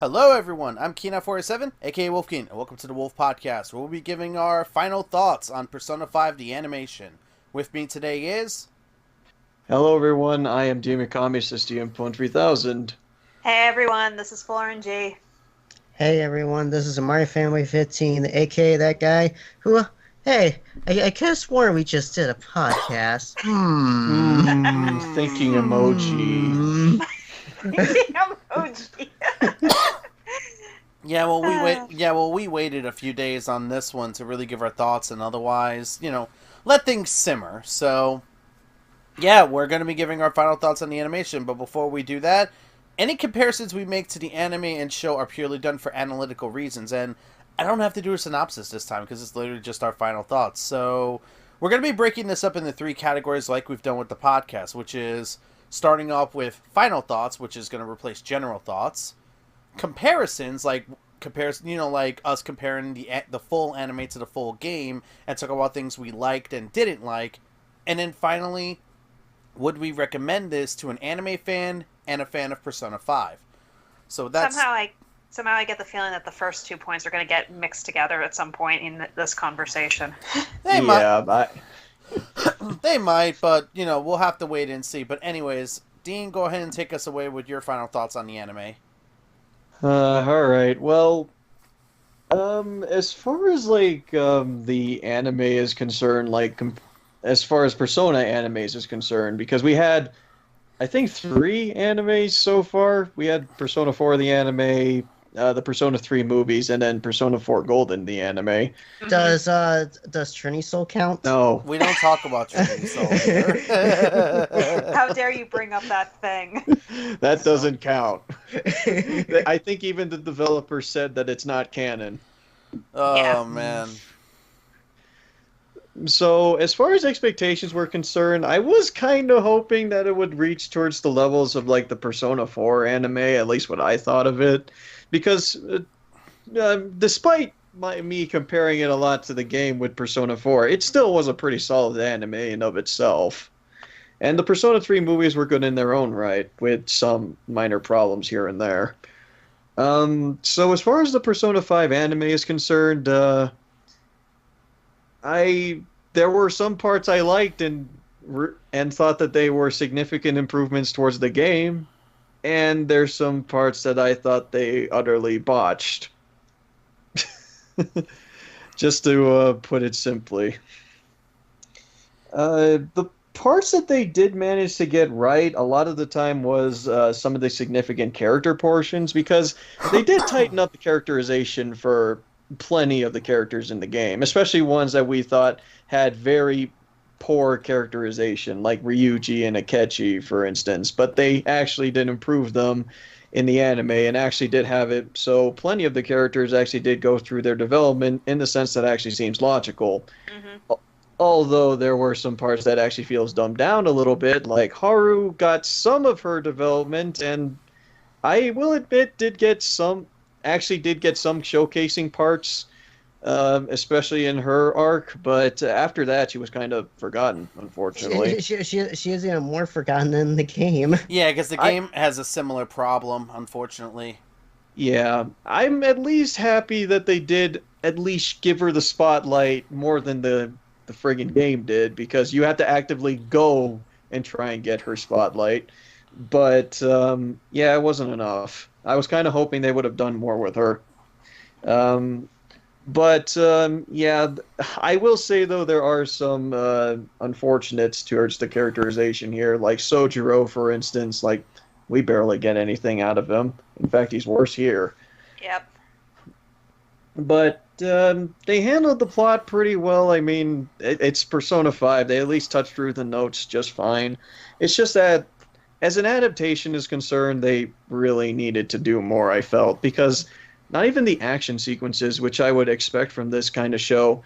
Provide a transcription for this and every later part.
Hello, everyone. I'm Keen47, aka Wolfkeen, and welcome to the Wolf Podcast, where we'll be giving our final thoughts on Persona 5 the animation. With me today is. Hello everyone, I am Demakami System 3000. Hey everyone, this is FlOrangey. Hey everyone, this is Amari Family 15, aka that guy who, hey, I could have sworn we just did a podcast. Thinking emoji. Emoji. We waited a few days on this one to really give our thoughts and otherwise, let things simmer. So, yeah, we're going to be giving our final thoughts on the animation, but before we do that, any comparisons we make to the anime and show are purely done for analytical reasons, and I don't have to do a synopsis this time because it's literally just our final thoughts. So, we're going to be breaking this up into three categories like we've done with the podcast, which is starting off with final thoughts, which is going to replace general thoughts, comparisons, like like us comparing the full anime to the full game and talk about things we liked and didn't like, and then finally, would we recommend this to an anime fan and a fan of Persona 5? So that's Somehow I get the feeling that the first 2 points are going to get mixed together at some point in this conversation. they Yeah, might they might, but we'll have to wait and see. But anyways, Dean, go ahead and take us away with your final thoughts on the anime. alright, well, as far as, the anime is concerned, as far as Persona animes is concerned, because we had, I think, three animes so far. We had Persona 4 the anime, the Persona 3 movies, and then Persona 4 Golden the anime. Does Trini Soul count? No. We don't talk about Trinity Soul here. How dare you bring up that thing? That doesn't count. I think even the developer said that it's not canon. Oh, Yeah. man. So, as far as expectations were concerned, I was kind of hoping that it would reach towards the levels of the Persona 4 anime, at least what I thought of it, because despite me comparing it a lot to the game with Persona 4, it still was a pretty solid anime in of itself. And the Persona 3 movies were good in their own right, with some minor problems here and there. So as far as the Persona 5 anime is concerned, there were some parts I liked and thought that they were significant improvements towards the game, and there's some parts that I thought they utterly botched. Just to put it simply. The parts that they did manage to get right a lot of the time was some of the significant character portions, because they did tighten up the characterization for plenty of the characters in the game, especially ones that we thought had very poor characterization, like Ryuji and Akechi, for instance. But they actually did improve them in the anime and actually did have it so plenty of the characters actually did go through their development in the sense that actually seems logical. Although there were some parts that actually feels dumbed down a little bit, like Haru got some of her development, and I will admit did get some showcasing parts, especially in her arc. But after that, she was kind of forgotten, unfortunately. She is even more forgotten than the game. Yeah, because the game has a similar problem, unfortunately. Yeah, I'm at least happy that they did at least give her the spotlight more than the friggin' game did, because you have to actively go and try and get her spotlight. But yeah, it wasn't enough. I was kind of hoping they would have done more with her. Yeah, I will say, though, there are some unfortunates towards the characterization here, like Sojiro, for instance. Like, we barely get anything out of him. In fact, he's worse here. Yep. But they handled the plot pretty well. I mean, it's Persona 5. They at least touched through the notes just fine. It's just that, as an adaptation is concerned, they really needed to do more, I felt, because not even the action sequences, which I would expect from this kind of show,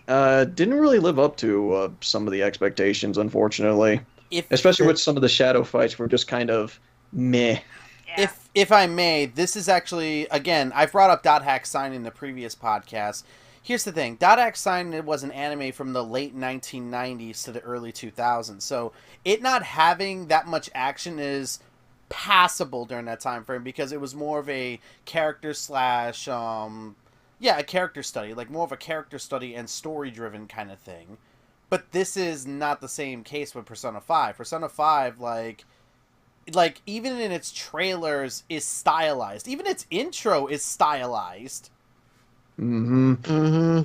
didn't really live up to some of the expectations, unfortunately. Especially with some of the shadow fights were just kind of meh. Yeah. If I may, this is actually, again, I've brought up Dot Hack Sign in the previous podcast. Here's the thing. Dot Hack Sign was an anime from the late 1990s to the early 2000s. So it not having that much action is passable during that time frame because it was more of a character slash a character study, like more of a character study and story driven kind of thing. But this is not the same case with Persona 5. Persona 5 like even in its trailers is stylized. Even its intro is stylized. Mm-hmm. Mm-hmm.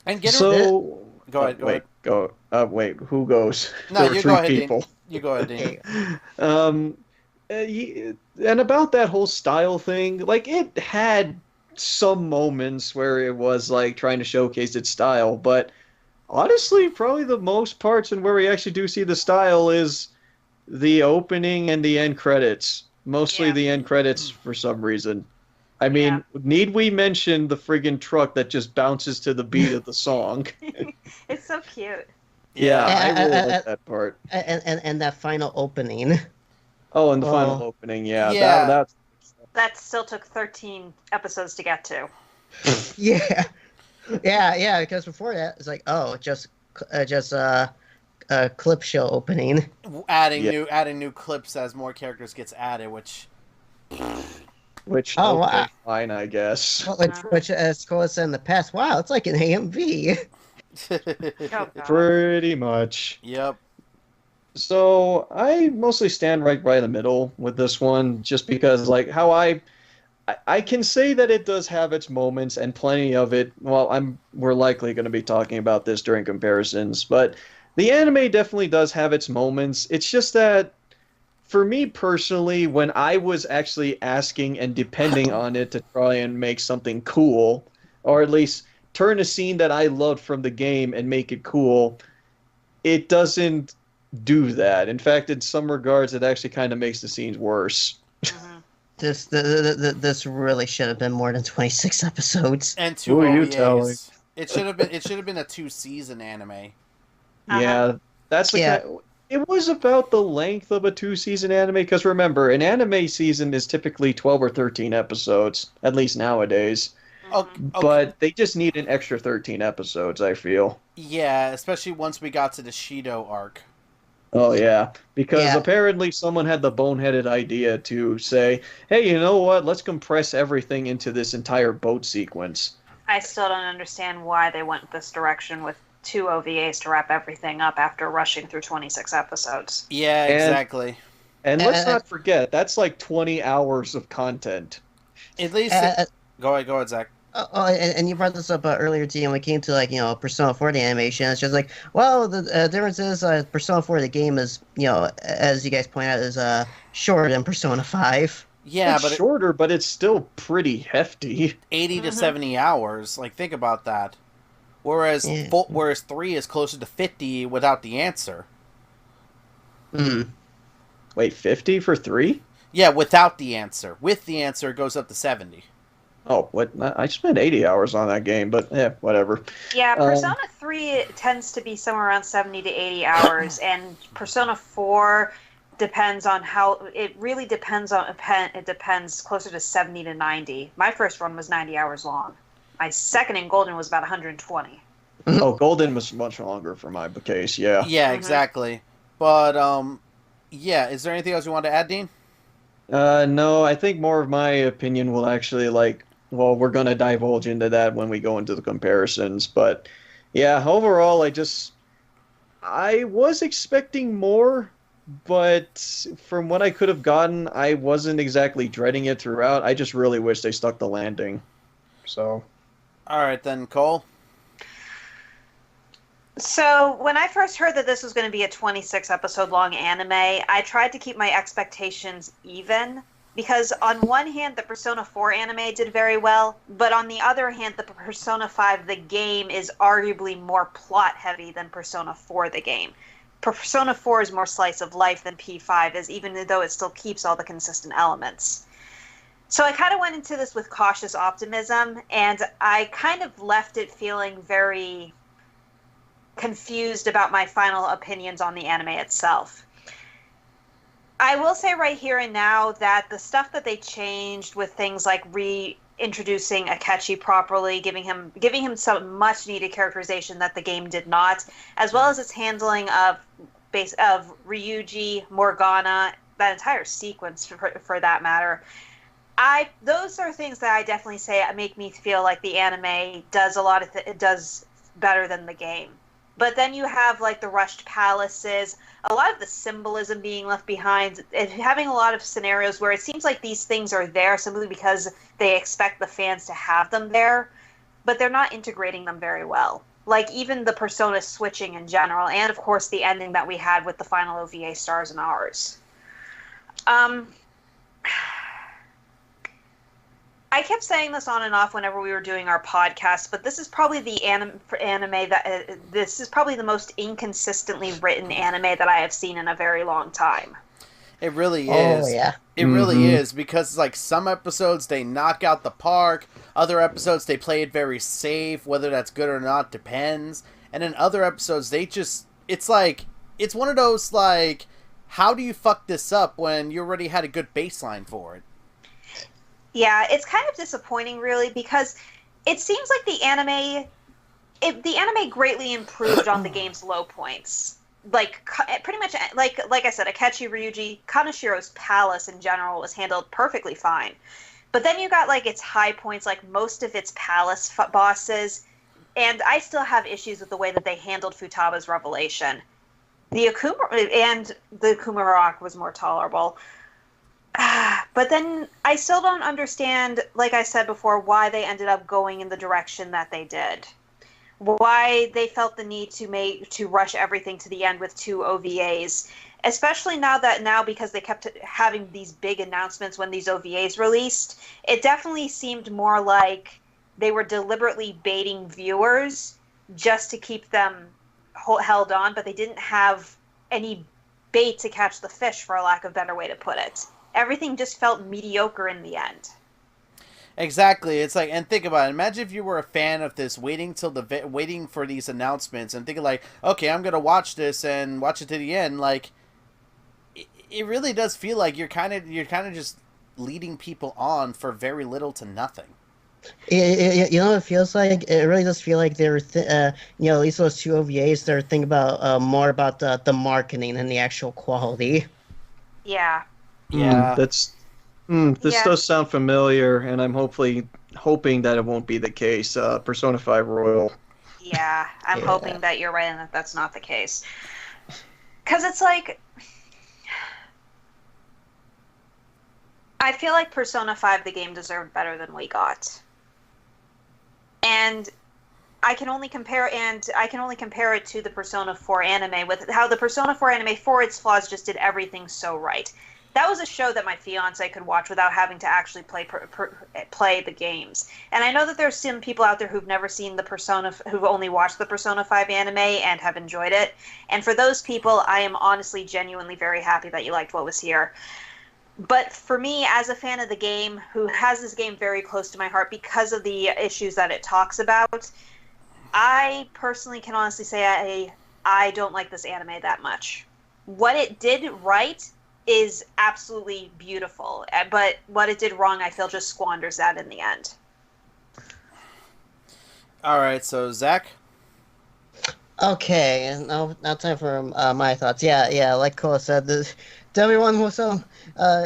And get So go ahead. wait, go. Wait, who goes? No, There were you three go ahead, people. Dean. You go ahead, Dean. And about that whole style thing, like it had some moments where it was like trying to showcase its style, but honestly, probably the most parts and where we actually do see the style is the opening and the end credits. Mostly Yeah. the end credits for some reason. I mean, need we mention the friggin' truck that just bounces to the beat of the song? It's so cute. Yeah, I really Uh, like that part. And that final opening. Oh, and the final Oh. opening, yeah. Yeah. That's That still took 13 episodes to get to. Yeah. Yeah, because before that, it's like, oh, just a clip show opening. Adding Yeah. new clips as more characters gets added, which which Oh, okay, wow. fine, I guess. Which as Cole said in the past, wow, it's like an AMV. Oh, God. Pretty much. Yep. So I mostly stand right by the middle with this one, just because like how I can say that it does have its moments and plenty of it. Well, we're likely going to be talking about this during comparisons, but the anime definitely does have its moments. It's just that for me personally, when I was actually asking and depending on it to try and make something cool, or at least turn a scene that I loved from the game and make it cool, it doesn't do that. In fact, in some regards, it actually kind of makes the scenes worse. Mhm. This really should have been more than 26 episodes. And 2 Who are you OVAs. telling? It should have been a 2-season anime. Uh-huh. Yeah, that's the Yeah. kind. It was about the length of a 2-season anime, because remember, an anime season is typically 12 or 13 episodes, at least nowadays. Oh, Mhm. okay. But they just need an extra 13 episodes, I feel. Yeah, especially once we got to the Shido arc. Oh, yeah. Because Yeah. apparently someone had the boneheaded idea to say, hey, you know what? Let's compress everything into this entire boat sequence. I still don't understand why they went this direction with 2 OVAs to wrap everything up after rushing through 26 episodes. Yeah, And- exactly. And let's Uh, not forget, that's like 20 hours of content. At least go ahead, Zach. And you brought this up earlier, T, when we came to, like, you know, Persona 4 the animation. It's just like, well, the difference is Persona 4 the game is, you know, as you guys point out, is shorter than Persona 5. Yeah, It's but shorter, but it's still pretty hefty. 80 to Mhm. 70 hours. Like, think about that. Whereas Yeah. whereas 3 is closer to 50 without the answer. Hmm. Wait, 50 for 3? Yeah, without the answer. With the answer, it goes up to 70. Oh, what? I spent 80 hours on that game, but yeah, whatever. Yeah, Um, Persona 3 tends to be somewhere around 70 to 80 hours, and Persona 4 depends on how... It really depends on... It depends closer to 70 to 90. My first run was 90 hours long. My second in Golden was about 120. Oh, Golden was much longer for my case, yeah. Yeah, Mhm. exactly. But, yeah, is there anything else you want to add, Dean? No, I think more of my opinion will actually, like, well, we're going to divulge into that when we go into the comparisons, but yeah, overall, I was expecting more, but from what I could have gotten, I wasn't exactly dreading it throughout. I just really wish they stuck the landing. So, Alright then, Cole. So, when I first heard that this was going to be a 26 episode long anime, I tried to keep my expectations even, because on one hand, the Persona 4 anime did very well, but on the other hand, the Persona 5, the game, is arguably more plot heavy than Persona 4, the game. Persona 4 is more slice of life than P5 is, even though it still keeps all the consistent elements. So I kind of went into this with cautious optimism, and I kind of left it feeling very confused about my final opinions on the anime itself. I will say right here and now that the stuff that they changed with things like reintroducing Akechi properly, giving him some much needed characterization that the game did not, as well as its handling of Ryuji, Morgana, that entire sequence for that matter. Those are things that I definitely say make me feel like the anime does a lot of it does better than the game. But then you have like the rushed palaces, a lot of the symbolism being left behind, and having a lot of scenarios where it seems like these things are there simply because they expect the fans to have them there, but they're not integrating them very well. Like even the persona switching in general, and of course the ending that we had with the final OVA Stars and Ours. I kept saying this on and off whenever we were doing our podcast, but this is probably the anime that this is probably the most inconsistently written anime that I have seen in a very long time. It really is. Oh, yeah. It really is, because like some episodes they knock out the park, other episodes they play it very safe, whether that's good or not depends. And in other episodes they just, it's like, it's one of those like, how do you fuck this up when you already had a good baseline for it? Yeah, it's kind of disappointing, really, because it seems like the anime greatly improved on the game's low points. Like, pretty much, like I said, Akechi Ryuji, Kanashiro's palace in general was handled perfectly fine. But then you got, like, its high points, like most of its palace bosses, and I still have issues with the way that they handled Futaba's revelation. The Akuma Rock was more tolerable. But then I still don't understand, like I said before, why they ended up going in the direction that they did. Why they felt the need to rush everything to the end with 2 OVAs, especially now because they kept having these big announcements when these OVAs released. It definitely seemed more like they were deliberately baiting viewers just to keep them held on, but they didn't have any bait to catch the fish, for a lack of a better way to put it. Everything just felt mediocre in the end. Exactly. It's like, and think about it. Imagine if you were a fan of this, waiting for these announcements and thinking like, okay, I'm gonna watch this and watch it to the end. Like, it really does feel like you're kind of just leading people on for very little to nothing. You know what it feels like? It really does feel like they're, at least those 2 OVAs, they're thinking about more about the marketing than the actual quality. Yeah. Yeah. This does sound familiar, and I'm hoping that it won't be the case. Persona 5 Royal. Yeah, I'm hoping that you're right and that that's not the case. Because it's like, I feel like Persona 5, the game, deserved better than we got. And I can only compare it to the Persona 4 anime, with how the Persona 4 anime, for its flaws, just did everything so right. That was a show that my fiance could watch without having to actually play the games. And I know that there's some people out there who've never seen who've only watched the Persona 5 anime and have enjoyed it. And for those people, I am honestly, genuinely very happy that you liked what was here. But for me, as a fan of the game, who has this game very close to my heart because of the issues that it talks about, I personally can honestly say I don't like this anime that much. What it did right is absolutely beautiful, but what it did wrong, I feel, just squanders that in the end. All right, so Zach. Okay, now time for my thoughts. Yeah, like Cole said, everyone was so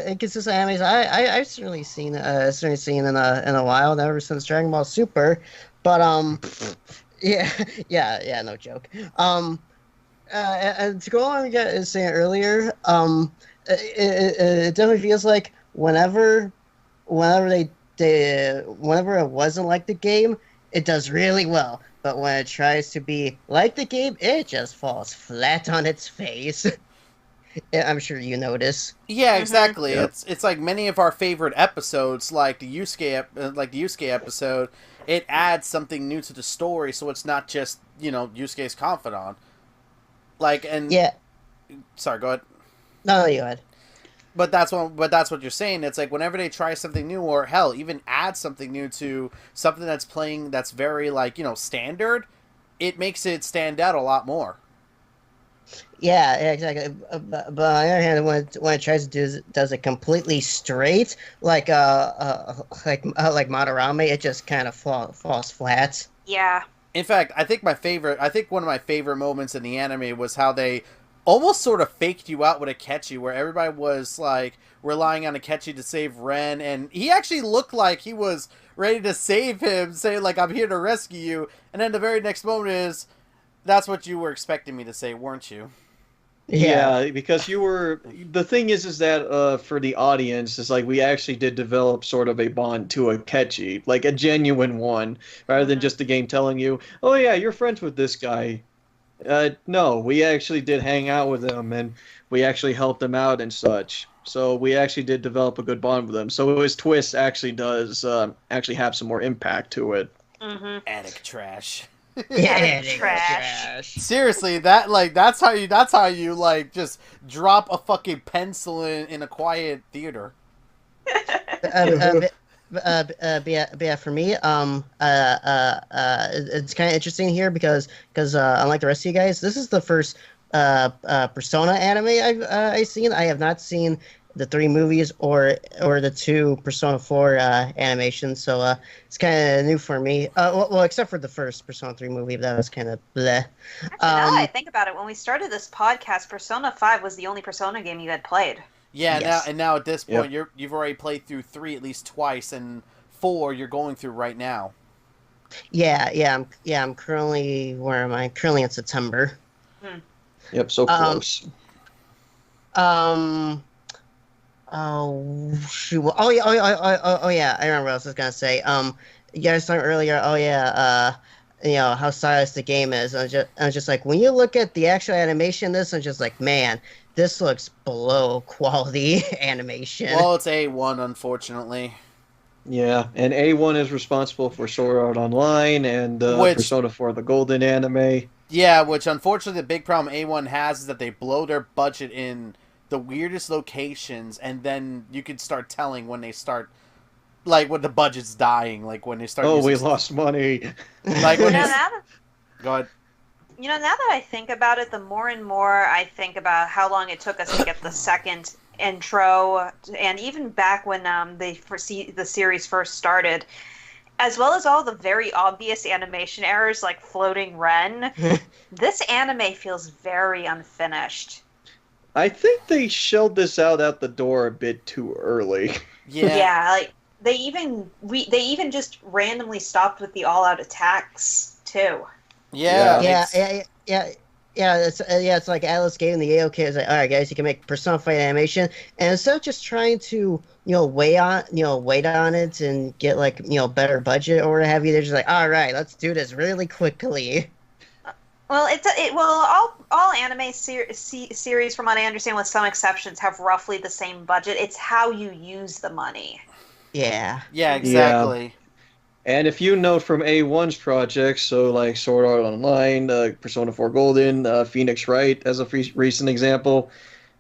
inconsistent animes. I've certainly seen in a while, ever since Dragon Ball Super, but yeah, no joke. And to go on and saying earlier, it definitely feels like whenever it wasn't like the game, it does really well. But when it tries to be like the game, it just falls flat on its face. I'm sure you notice. Yeah, exactly. Yep. It's like many of our favorite episodes, like the Yusuke episode. It adds something new to the story, so it's not just Yusuke's confidant. Yeah. Sorry, go ahead. No, you had. But that's what you're saying. It's like whenever they try something new, or hell, even add something new to something that's very standard, it makes it stand out a lot more. Yeah, exactly. But on the other hand, when it tries to does it completely straight, like Madarame, it just kind of falls flat. Yeah. In fact, I think one of my favorite moments in the anime was how they almost sort of faked you out with Akechi, where everybody was like relying on Akechi to save Ren, and he actually looked like he was ready to save him, saying like, I'm here to rescue you, and then the very next moment is, that's what you were expecting me to say, weren't you? Yeah, because you were. The thing is that for the audience, it's like we actually did develop sort of a bond to Akechi, like a genuine one, rather than just the game telling you, "Oh yeah, you're friends with this guy." No, we actually did hang out with him, and we actually helped him out and such. So we actually did develop a good bond with him. So his twist actually does actually have some more impact to it. Mm-hmm. Attic trash. Yeah, Trash. Seriously, that's how you like just drop a fucking pencil in a quiet theater. But yeah, for me, it's kind of interesting here because unlike the rest of you guys, this is the first Persona anime I've seen. I have not seen the 3 movies or the 2 Persona 4 animations, so it's kind of new for me. Well, except for the first Persona 3 movie, but that was kind of bleh. Actually, now that I think about it, when we started this podcast, Persona 5 was the only Persona game you had played. Yeah, Yes. now at this point, Yep. you've already played through 3 at least twice, and 4 you're going through right now. I'm currently, where am I? Currently in September. Yep, so close. Oh shoot! Oh yeah! I remember what I was just gonna say. You guys talked earlier. Oh yeah. How stylish the game is. I was just like, when you look at the actual animation, in this, I'm just like, man, this looks below quality animation. Well, it's A1, unfortunately. Yeah, and A1 is responsible for Sword Art Online and Persona 4 the Golden anime. Yeah, which unfortunately the big problem A1 has is that they blow their budget in the weirdest locations, and then you can start telling when they start, like, when the budget's dying, like when they start. Oh, using we lost money. Like when Now they... that, Go ahead. now that I think about it, the more and more I think about how long it took us to get the second intro, and even back when the series first started, as well as all the very obvious animation errors like floating Ren, this anime feels very unfinished. I think they shelled this out the door a bit too early. Yeah. Like they even just randomly stopped with the all-out attacks too. Yeah. It's like Alice gave him the A-OK. It's like, all right, guys, you can make Persona 5 animation, and instead of just trying to wait on it and get like better budget or what have you, they're just like, all right, let's do this really quickly. Well, all anime series, from what I understand, with some exceptions, have roughly the same budget. It's how you use the money. Yeah. Yeah, exactly. And if you note from A1's projects, so like Sword Art Online, Persona 4 Golden, Phoenix Wright as a recent example,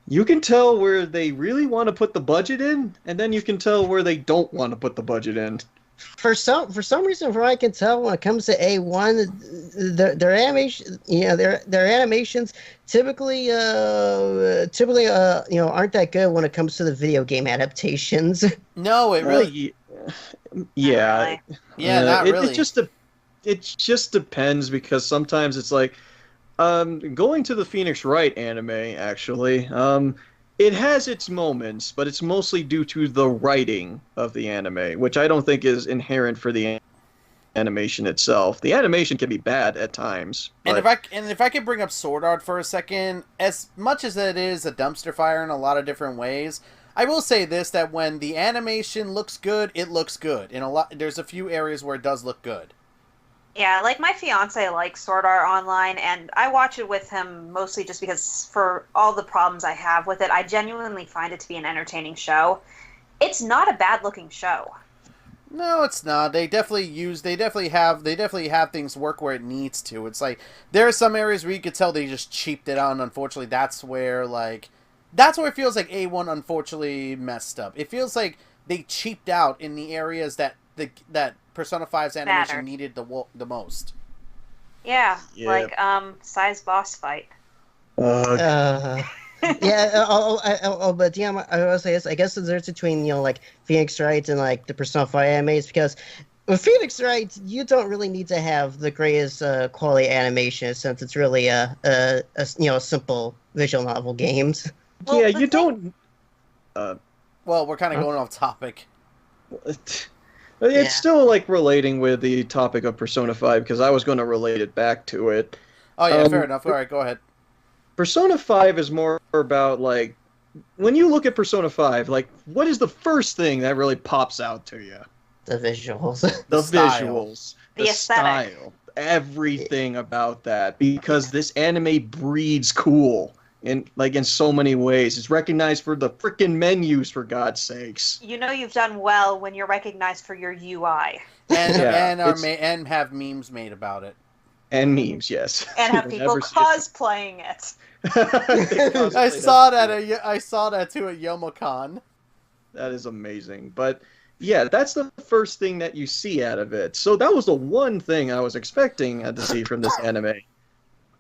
you can tell where they really want to put the budget in, and then you can tell where they don't want to put the budget in. For some reason, from what I can tell, when it comes to A1, their animation, their animations typically aren't that good when it comes to the video game adaptations. No, it really. Yeah. Yeah, not really. It just depends, because sometimes it's like going to the Phoenix Wright anime. Actually, it has its moments, but it's mostly due to the writing of the anime, which I don't think is inherent for the animation itself. The animation can be bad at times. And if I could bring up Sword Art for a second, as much as it is a dumpster fire in a lot of different ways, I will say this, that when the animation looks good, it looks good. There's a few areas where it does look good. Yeah, like my fiance likes Sword Art Online, and I watch it with him mostly just because, for all the problems I have with it, I genuinely find it to be an entertaining show. It's not a bad-looking show. No, it's not. They definitely have things work where it needs to. It's like there are some areas where you could tell they just cheaped it out, and unfortunately that's where it feels like A1 unfortunately messed up. It feels like they cheaped out in the areas that Persona 5's animation needed the most. Yeah, Yep. like size boss fight. But yeah, I will say this. I guess the difference between like Phoenix Wright and like the Persona 5 animes, because With Phoenix Wright, you don't really need to have the greatest quality animation since it's really a simple visual novel games. Well, yeah, the you thing- don't. Well, we're kind of going off topic. It's Yeah. still like relating with the topic of Persona 5 because I was going to relate it back to it. Oh yeah, fair Um, enough. All right, go ahead. Persona 5 is more about like when you look at Persona 5, like what is the first thing that really pops out to you? The visuals. The style. visuals, The aesthetic. style, everything about that because this anime breeds cool in so many ways. It's recognized for the frickin' menus, for God's sakes. You know you've done well when you're recognized for your UI. And Yeah, and have memes made about it. And memes, yes. And have You'll people never see cosplaying it. it. I saw that too at YomoCon. That is amazing. But yeah, that's the first thing that you see out of it. So that was the one thing I was expecting to see from this anime.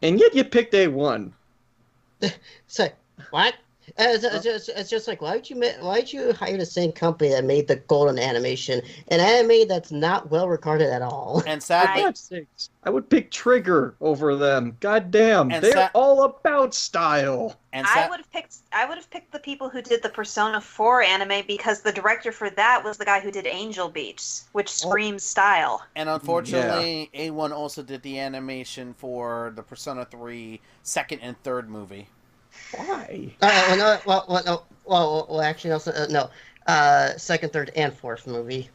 And yet you picked A1. So what? It's just like why'd you hire the same company that made the golden animation, an anime that's not well regarded at all? And For sadly, God's sakes, I would pick Trigger over them. God damn, And they're all about style. and I would have picked the people who did the Persona 4 anime because the director for that was the guy who did Angel Beats, which screams style. And unfortunately, A1 also did the animation for the Persona 3 second and third movie. Why? Actually, also, no. Second, third, and fourth movie.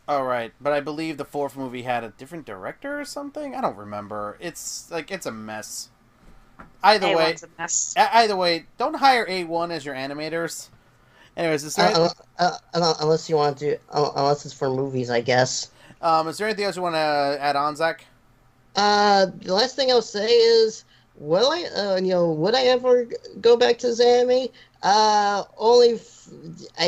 All right, but I believe the fourth movie had a different director or something. I don't remember. It's a mess. Either way, A1's a mess. either way, don't hire A1 as your animators. Anyways, is there, Unless you want to, unless it's for movies, I guess. is there anything else you want to add on, Zach? The last thing I'll say is, would I ever go back to this anime? I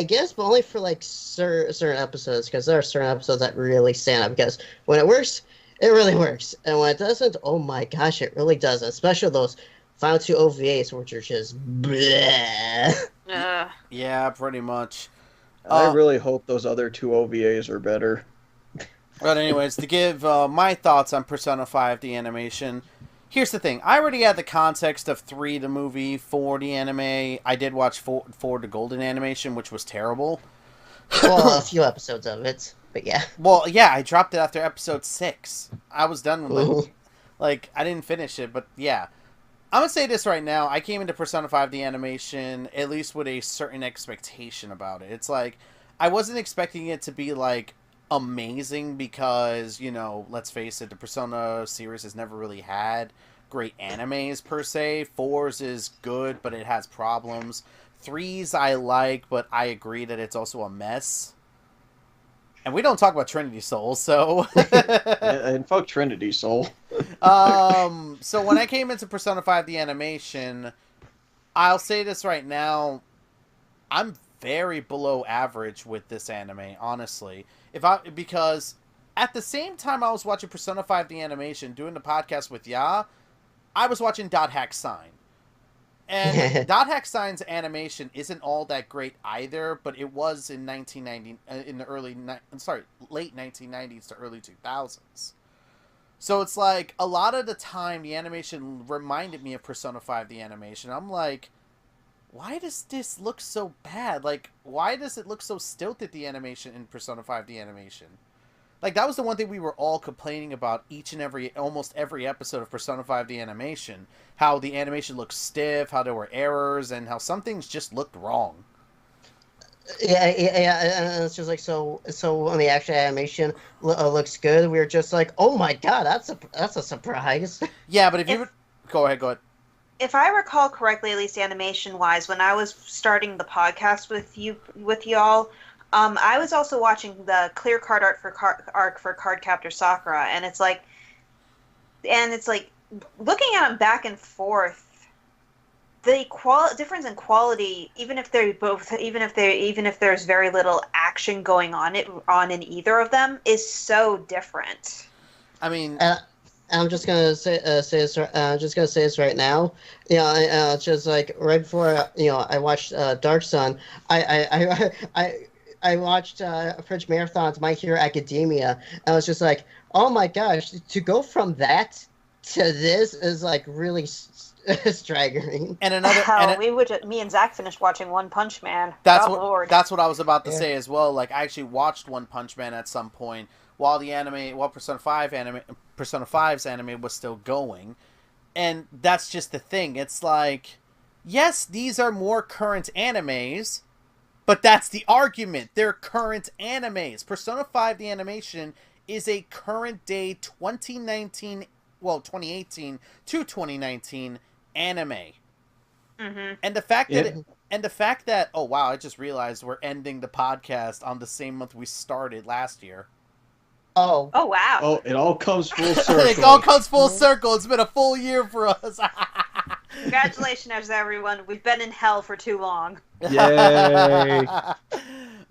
guess, but only for like certain episodes, because there are certain episodes that really stand out. Because when it works, it really works, and when it doesn't, oh my gosh, it really doesn't. Especially those final two OVAs, which are just bleh. Yeah, pretty much. I really hope those other two OVAs are better. But anyways, to give my thoughts on Persona 5, the animation, here's the thing. I already had the context of 3, the movie, 4, the anime. I did watch 4 the golden animation, which was terrible. Well, a few episodes of it, but yeah. Well, yeah, I dropped it after episode 6. I was done with Ooh. it. Like, I didn't finish it, but yeah. I'm going to say this right now. I came into Persona 5, the animation, at least with a certain expectation about it. It's like, I wasn't expecting it to be, like, amazing because, let's face it, the Persona series has never really had great animes, per se. 4's is good, but it has problems. 3's I like, but I agree that it's also a mess. And we don't talk about Trinity Soul, so... And fuck Trinity Soul. So when I came into Persona 5 the animation, I'll say this right now, I'm very below average with this anime, honestly. Because at the same time I was watching Persona 5 the animation, doing the podcast with Ya, I was watching Dot Hack Sign. And Dot Hack Sign's animation isn't all that great either, but it was in 1990, in the late 1990s to early 2000s. So it's like, a lot of the time, the animation reminded me of Persona 5, the animation. I'm like, why does this look so bad? Like, why does it look so stilted, the animation in Persona 5, the animation? Like, that was the one thing we were all complaining about almost every episode of Persona 5, the animation. How the animation looked stiff, how there were errors, and how some things just looked wrong. Yeah, and it's just like, so when the actual animation looks good, we were just like, oh my god, that's a surprise. Yeah, but if you... Go ahead. If I recall correctly, at least animation-wise, when I was starting the podcast with y'all, I was also watching the clear card arc for Cardcaptor Sakura, and it's like, looking at them back and forth, the difference in quality, even if there's very little action going on in either of them, is so different. I mean, I'm just gonna say this. I'm just gonna say this right now. It's just like right before I watched Dark Sun. I I watched French Marathon's My Hero Academia, and I was just like, oh my gosh, to go from that to this is like really staggering. And another, Hell, me and Zach finished watching One Punch Man. that's oh, what Lord. that's what I was about to Yeah. say as well. Like, I actually watched One Punch Man at some point while Persona 5's anime was still going. And that's just the thing. It's like, yes, these are more current animes, but that's the argument. They're current animes. Persona 5 the animation is a current day 2018 to 2019 anime. Mm-hmm. And the fact that oh wow, I just realized we're ending the podcast on the same month we started last year. Oh. Oh, wow. Oh, it all comes full circle. It all comes full circle. It's been a full year for us. Congratulations, everyone. We've been in hell for too long. Yay.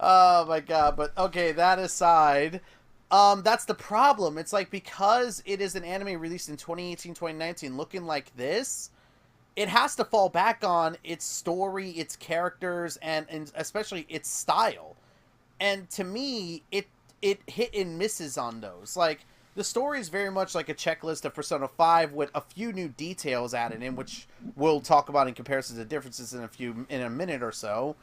Oh my god, but okay, that aside, that's the problem. It's like, because it is an anime released in 2018, 2019 looking like this, it has to fall back on its story, its characters, and especially its style. And to me, it hit and misses on those. Like, the story is very much like a checklist of Persona 5 with a few new details added in, which we'll talk about in comparison to differences in a minute or so.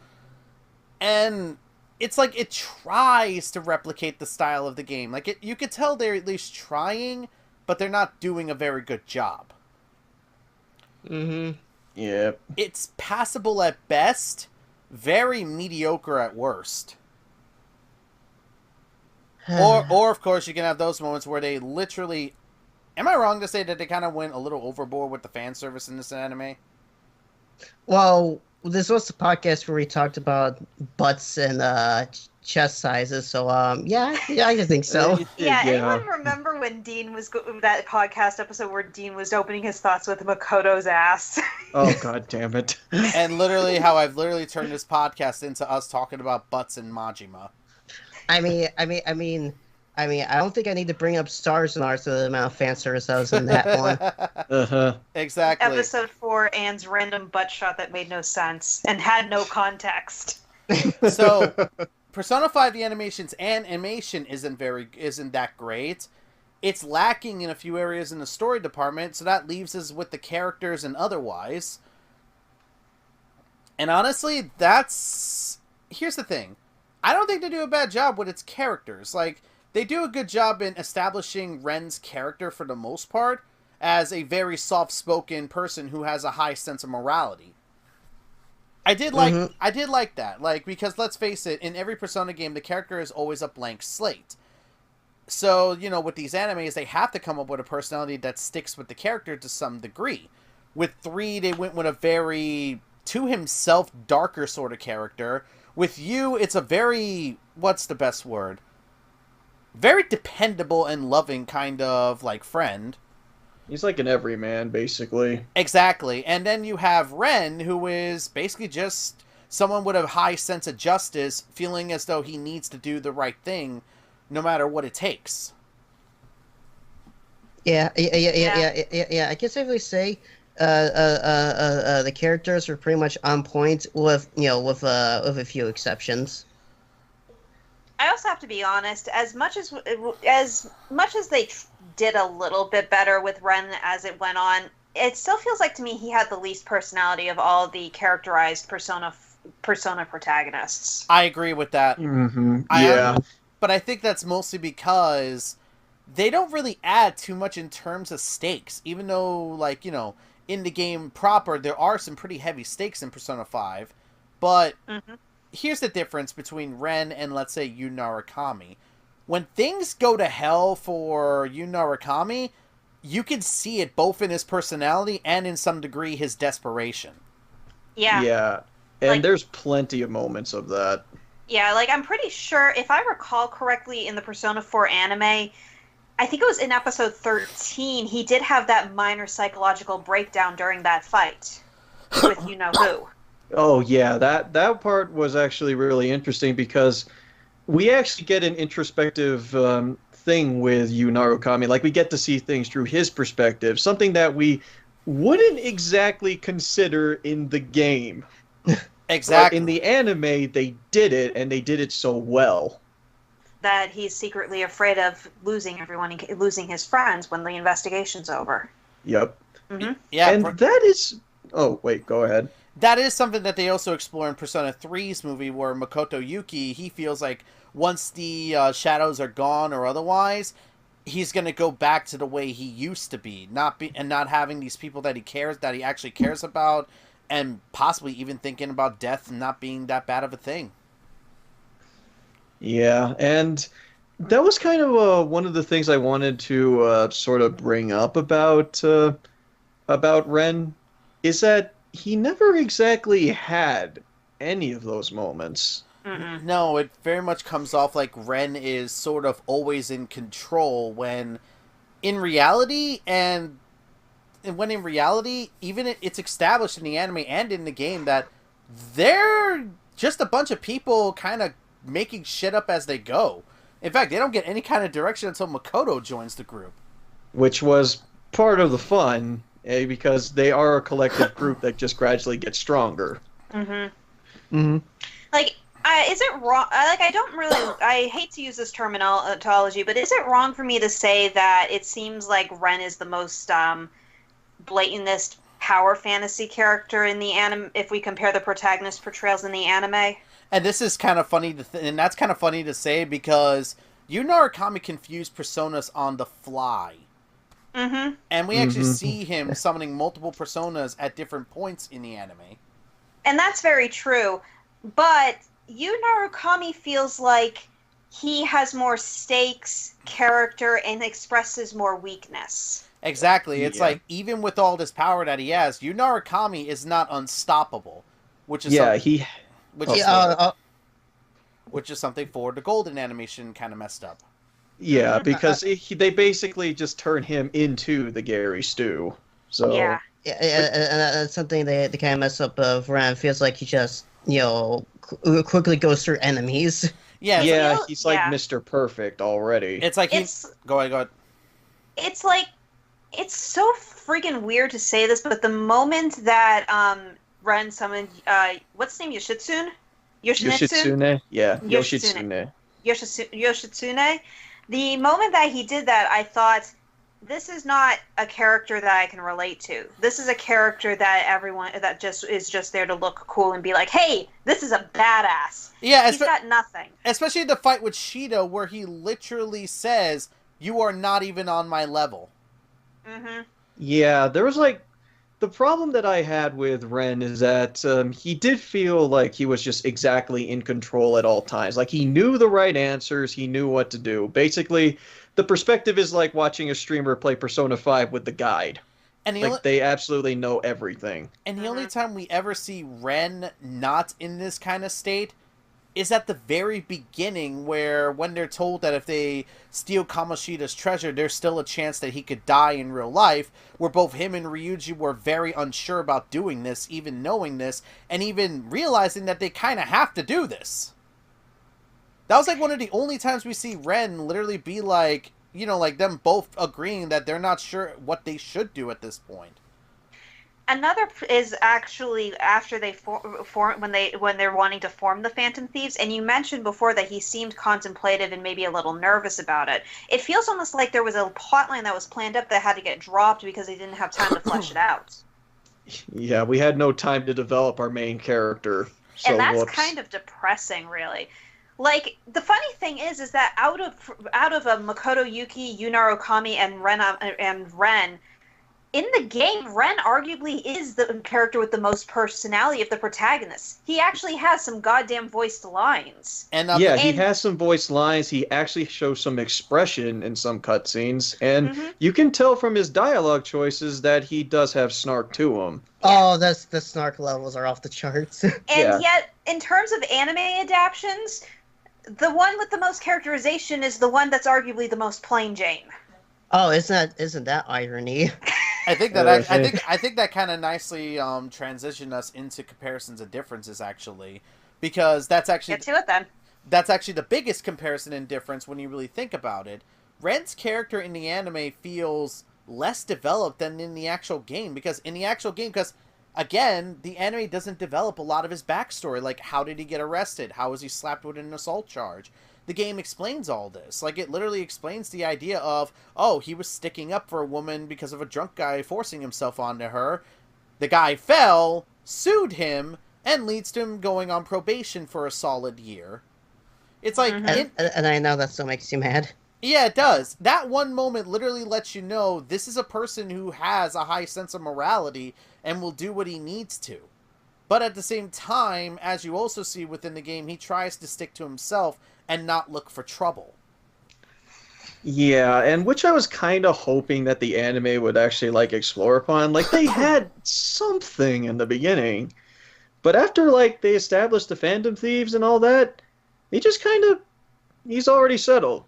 And it's like it tries to replicate the style of the game. Like, you could tell they're at least trying, but they're not doing a very good job. Mm-hmm. Yeah. It's passable at best, very mediocre at worst. Or of course, you can have those moments where they literally... Am I wrong to say that they kind of went a little overboard with the fan service in this anime? Well, this was the podcast where we talked about butts and chest sizes, so yeah, I think so. Yeah, anyone remember when Dean was that podcast episode where Dean was opening his thoughts with Makoto's ass? Oh, god damn it. And literally how I've literally turned this podcast into us talking about butts and Majima. I mean, I don't think I need to bring up Stars and Arts with the amount of fan service that was in that one. Uh-huh. Exactly. Episode 4, Anne's random butt shot that made no sense and had no context. So, Persona 5 the animation isn't that great. It's lacking in a few areas in the story department, so that leaves us with the characters and otherwise. And honestly, here's the thing. I don't think they do a bad job with its characters. Like, they do a good job in establishing Ren's character for the most part as a very soft-spoken person who has a high sense of morality. I did like that. Like, because let's face it, in every Persona game, the character is always a blank slate. So, with these animes, they have to come up with a personality that sticks with the character to some degree. With 3, they went with a very, to himself, darker sort of character. With you, it's a very, what's the best word? Very dependable and loving kind of, like, friend. He's like an everyman, basically. Exactly. And then you have Ren, who is basically just someone with a high sense of justice, feeling as though he needs to do the right thing, no matter what it takes. Yeah. I can safely say the characters are pretty much on point with a few exceptions. I also have to be honest. As much as they did a little bit better with Ren as it went on, it still feels like to me he had the least personality of all the characterized Persona protagonists. I agree with that. Mm-hmm. Yeah. But I think that's mostly because they don't really add too much in terms of stakes, even though, like, in the game proper, there are some pretty heavy stakes in Persona 5. But here's the difference between Ren and, let's say, Yu Narukami. When things go to hell for Yu Narukami, you can see it both in his personality and, in some degree, his desperation. Yeah. Yeah. And Like, there's plenty of moments of that. Yeah, like, I'm pretty sure, if I recall correctly, in the Persona 4 anime, I think it was in episode 13, he did have that minor psychological breakdown during that fight with you-know-who. Oh, yeah, that part was actually really interesting because we actually get an introspective thing with Yu Narukami. Like, we get to see things through his perspective, something that we wouldn't exactly consider in the game. Exactly. But in the anime, they did it, and they did it so well. That he's secretly afraid of losing everyone, losing his friends when the investigation's over. Yep. Mm-hmm. Yeah, And that is... Oh, wait, go ahead. that is something that they also explore in Persona 3's movie, where Makoto Yuki, he feels like once the shadows are gone or otherwise, he's gonna go back to the way he used to be, not having these people that he actually cares about, and possibly even thinking about death not being that bad of a thing. Yeah, and that was kind of one of the things I wanted to sort of bring up about Ren, is that he never exactly had any of those moments. Mm-mm. No, it very much comes off like Ren is sort of always in control when in reality, when in reality, even it's established in the anime and in the game that they're just a bunch of people kind of making shit up as they go. In fact, they don't get any kind of direction until Makoto joins the group. Which was part of the fun, because they are a collective group that just gradually gets stronger. Mm-hmm. Mm-hmm. Like, is it wrong? I don't really. I hate to use this terminology, but is it wrong for me to say that it seems like Ren is the most blatantest power fantasy character in the anime if we compare the protagonist portrayals in the anime? And this is kind of funny and that's kind of funny to say because Yu Narukami confused personas on the fly. Mm-hmm. And we actually see him summoning multiple personas at different points in the anime. And that's very true. But Yu Narukami feels like he has more stakes, character, and expresses more weakness. Exactly. It's like, even with all this power that he has, Yu Narukami is not unstoppable. Which is which is something for the Golden animation kind of messed up. Yeah, because they basically just turn him into the Gary Stew. So Yeah. Yeah, and that's something they kind of mess up. Ren feels like he just quickly goes through enemies. Yeah, he's like Mr. Perfect already. it's like go ahead. It's like, it's so freaking weird to say this, but the moment that Ren summoned, what's his name, Yoshitsune? Yoshitsune? Yeah, Yoshitsune. Yoshitsune. The moment that he did that, I thought, this is not a character that I can relate to. This is a character that everyone that is just there to look cool and be like, hey, this is a badass. Yeah, he's got nothing. Especially the fight with Shida, where he literally says, "You are not even on my level." Mm-hmm. Yeah, there was the problem that I had with Ren is that he did feel like he was just exactly in control at all times. Like, he knew the right answers, he knew what to do. Basically, the perspective is like watching a streamer play Persona 5 with the guide. And they absolutely know everything. And the only time we ever see Ren not in this kind of state is at the very beginning, where when they're told that if they steal Kamoshida's treasure, there's still a chance that he could die in real life, where both him and Ryuji were very unsure about doing this, even knowing this, and even realizing that they kind of have to do this. That was like one of the only times we see Ren literally be like, like them both agreeing that they're not sure what they should do at this point. Another is actually after they when they're wanting to form the Phantom Thieves, and you mentioned before that he seemed contemplative and maybe a little nervous about it. It feels almost like there was a plotline that was planned up that had to get dropped because they didn't have time to flesh it out. Yeah, we had no time to develop our main character. So and that's kind of depressing, really. Like, the funny thing is that out of a Makoto Yuki, Yu Narukami, and Ren, in the game, Ren arguably is the character with the most personality of the protagonists. He actually has some goddamn voiced lines. He has some voiced lines. He actually shows some expression in some cutscenes. And you can tell from his dialogue choices that he does have snark to him. Oh, the snark levels are off the charts. And yet, in terms of anime adaptions, the one with the most characterization is the one that's arguably the most plain Jane. Oh, isn't that irony? I think that kind of nicely transitioned us into comparisons and differences, actually, because that's actually get to it then. That's actually the biggest comparison and difference when you really think about it. Ren's character in the anime feels less developed than in the actual game, because Again, the anime doesn't develop a lot of his backstory. Like, how did he get arrested? How was he slapped with an assault charge? The game explains all this. Like, it literally explains the idea of, oh, he was sticking up for a woman because of a drunk guy forcing himself onto her. The guy fell, sued him, and leads to him going on probation for a solid year. It's like... And I know that still makes you mad. Yeah, it does. That one moment literally lets you know this is a person who has a high sense of morality and will do what he needs to. But at the same time, as you also see within the game, he tries to stick to himself and not look for trouble. Yeah, and which I was kind of hoping that the anime would actually, like, explore upon. Like, they had something in the beginning. But after, like, they established the fandom thieves and all that, he just kind of... He's already settled.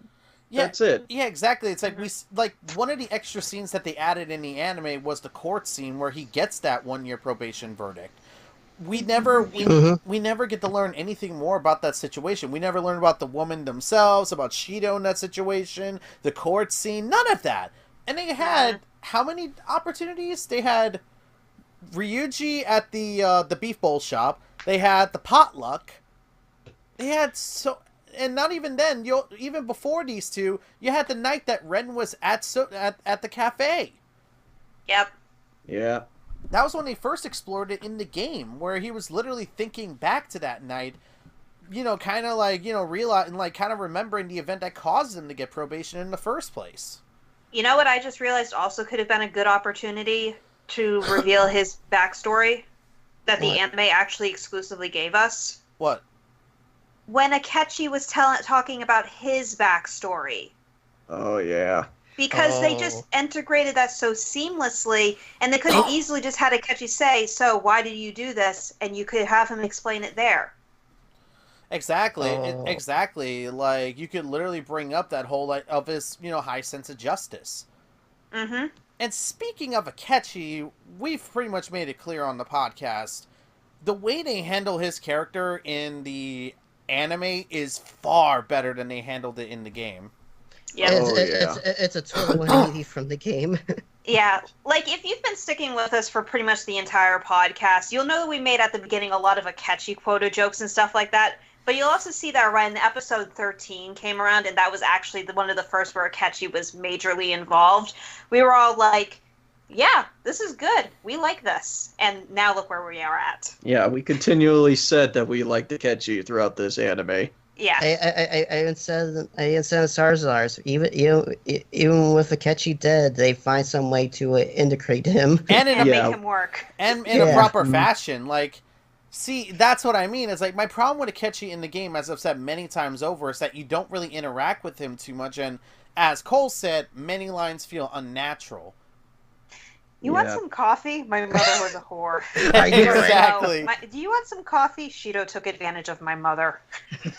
Yeah, that's it. Yeah, exactly. It's like one of the extra scenes that they added in the anime was the court scene where he gets that 1-year probation verdict. We never get to learn anything more about that situation. We never learn about the woman themselves, about Shido in that situation, the court scene, none of that. And they had how many opportunities? They had Ryuji at the beef bowl shop. They had the potluck. They had and not even then, even before these two, you had the night that Ren was at the cafe. Yep. Yeah. That was when they first explored it in the game, where he was literally thinking back to that night, kind of like, realizing, like, kind of remembering the event that caused him to get probation in the first place. You know what I just realized also could have been a good opportunity to reveal his backstory that the anime actually exclusively gave us? What? When Akechi was talking about his backstory. Oh, yeah. Because they just integrated that so seamlessly, and they could have easily just had Akechi say, so why did you do this? And you could have him explain it there. Exactly. Exactly. Like, you could literally bring up that whole, like, of his, high sense of justice. Mm-hmm. And speaking of Akechi, we've pretty much made it clear on the podcast, the way they handle his character in the anime is far better than they handled it in the game. Yeah. It's a total 180 from the game. Yeah, like, if you've been sticking with us for pretty much the entire podcast, you'll know that we made at the beginning a lot of Akechi quota jokes and stuff like that, but you'll also see that when episode 13 came around, and that was actually one of the first where Akechi was majorly involved, we were all like, yeah, this is good. We like this. And now look where we are at. Yeah, we continually said that we liked Akechi throughout this anime. Yeah. I even said Sarzars, even with Akechi dead, they find some way to integrate him. And make him work. And in a proper fashion. Like, see, that's what I mean. It's like, my problem with Akechi in the game, as I've said many times over, is that you don't really interact with him too much. And as Cole said, many lines feel unnatural. You want some coffee? My mother was a whore. Exactly. Do you want some coffee? Shido took advantage of my mother.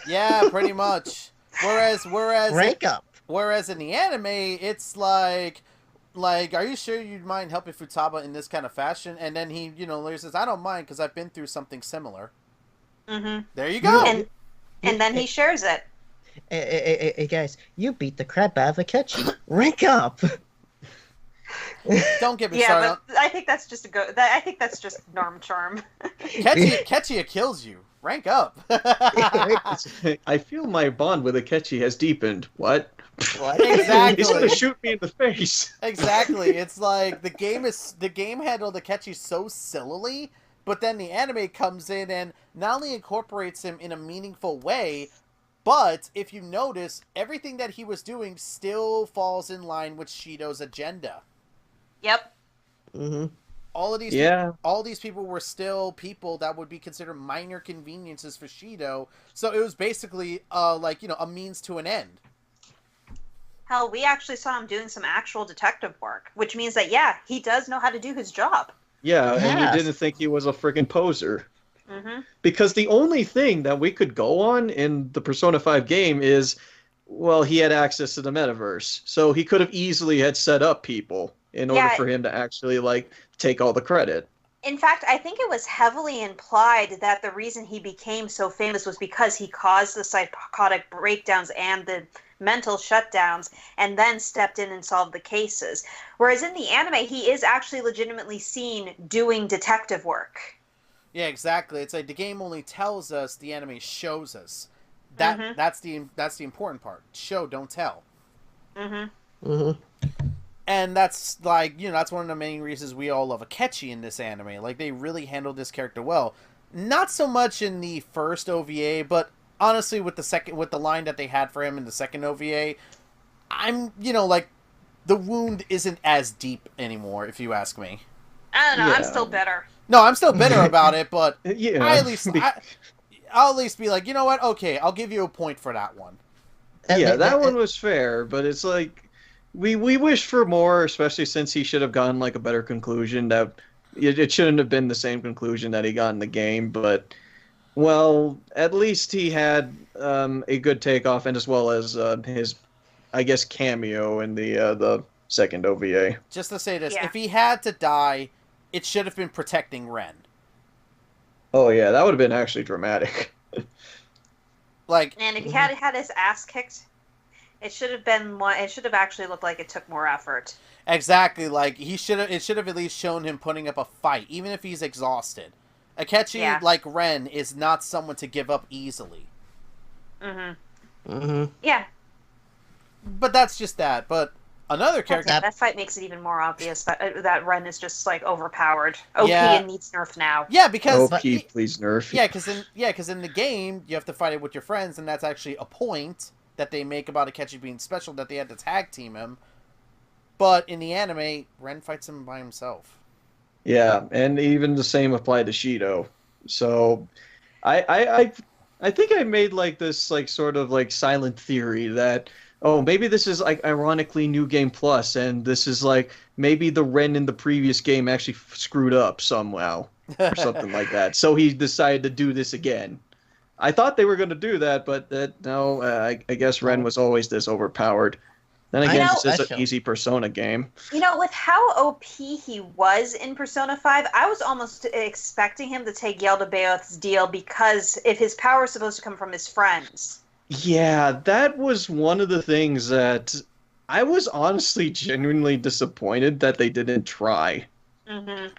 Yeah, pretty much. Whereas rank up. Whereas in the anime, it's like, are you sure you'd mind helping Futaba in this kind of fashion? And then he, later says, I don't mind because I've been through something similar. Mm-hmm. There you go. And then he shares it. Hey guys, you beat the crap out of Akechi. Rank up. Don't get me started. Yeah, but I think that's just I think that's just norm charm. Ketchia kills you. Rank up. I feel my bond with Akechi has deepened. What? Exactly. He's gonna shoot me in the face. Exactly. It's like the game handled Akechi so sillily, but then the anime comes in and not only incorporates him in a meaningful way, but if you notice, everything that he was doing still falls in line with Shido's agenda. Yep. Mm-hmm. All these people were still people that would be considered minor conveniences for Shido. So it was basically a means to an end. Hell, we actually saw him doing some actual detective work, which means that he does know how to do his job. Yeah, and you didn't think he was a friggin' poser. Mm-hmm. Because the only thing that we could go on in the Persona 5 game is, well, he had access to the metaverse. So he could have easily had set up people in order for him to actually, take all the credit. In fact, I think it was heavily implied that the reason he became so famous was because he caused the psychotic breakdowns and the mental shutdowns and then stepped in and solved the cases. Whereas in the anime, he is actually legitimately seen doing detective work. Yeah, exactly. It's like the game only tells us, the anime shows us. That's the important part. Show, don't tell. And that's like, that's one of the main reasons we all love Akechi in this anime. Like, they really handled this character well. Not so much in the first OVA, but honestly with the line that they had for him in the second OVA, I'm, like, the wound isn't as deep anymore, if you ask me. I don't know, Yeah. I'm still bitter. No, I'm still bitter about it, but Yeah. I'll at least be like, you know what? Okay, I'll give you a point for that one. Yeah, that one was fair, but it's like we wish for more, especially since he should have gotten like a better conclusion. That it shouldn't have been the same conclusion that he got in the game, but well, at least he had a good takeoff, and as well as his, I guess, cameo in the second OVA. Just to say this, Yeah. if he had to die, it should have been protecting Ren. Oh yeah, that would have been actually dramatic. Like, And if he had his ass kicked, it should have been more. It should have actually looked like it took more effort. exactly, like, it should have at least shown him putting up a fight, even if he's exhausted. Akechi, Yeah. like Ren, is not someone to give up easily. Yeah, But that's just that. But another character... that fight makes it even more obvious that Ren is just like overpowered, OP, Yeah. and needs nerf now. Yeah, because... OP, please nerf. Yeah, because in the game, you have to fight it with your friends, and that's actually a point that they make about Akechi being special, that they had to tag team him. But in the anime, Ren fights him by himself. Yeah, and even the same applied to Shido. So, I think I made like this like sort of like silent theory that, oh, maybe this is like ironically New Game Plus, and this is like maybe the Ren in the previous game actually screwed up somehow or something like that. So he decided to do this again. I thought they were going to do that, but no, I guess Ren was always this overpowered. Then again, this is an easy Persona game. With how OP he was in Persona 5, I was almost expecting him to take Yaldabaoth's deal because if his power is supposed to come from his friends. Yeah, that was one of the things that I was honestly genuinely disappointed that they didn't try.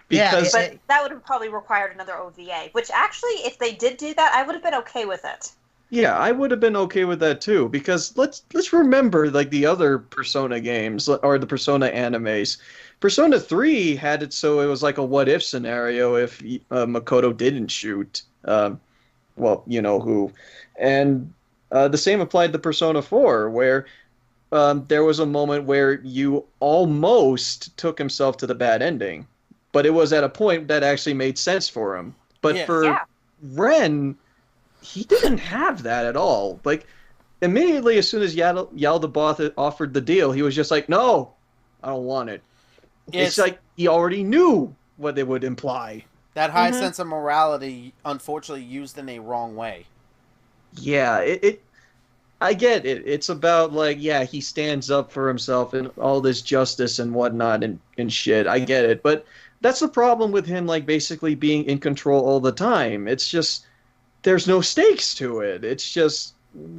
Because But that would have probably required another OVA, which actually, if they did do that, I would have been okay with it. yeah, I would have been okay with that too. Because let's remember like the other Persona games or the Persona animes. Persona 3 had it so it was like a what if scenario if Makoto didn't shoot. Well, you know who, and the same applied to Persona 4, where there was a moment where you almost took himself to the bad ending, but it was at a point that actually made sense for him. But for Ren, he didn't have that at all. Like, immediately as soon as Yaldabaoth offered the deal, he was just like, no, I don't want it. It's like he already knew what it would imply. That high sense of morality, unfortunately, used in a wrong way. Yeah, I get it. It's about, like, yeah, he stands up for himself and all this justice and whatnot and shit. I get it. But that's the problem with him, like, basically being in control all the time. It's just, there's no stakes to it. It's just,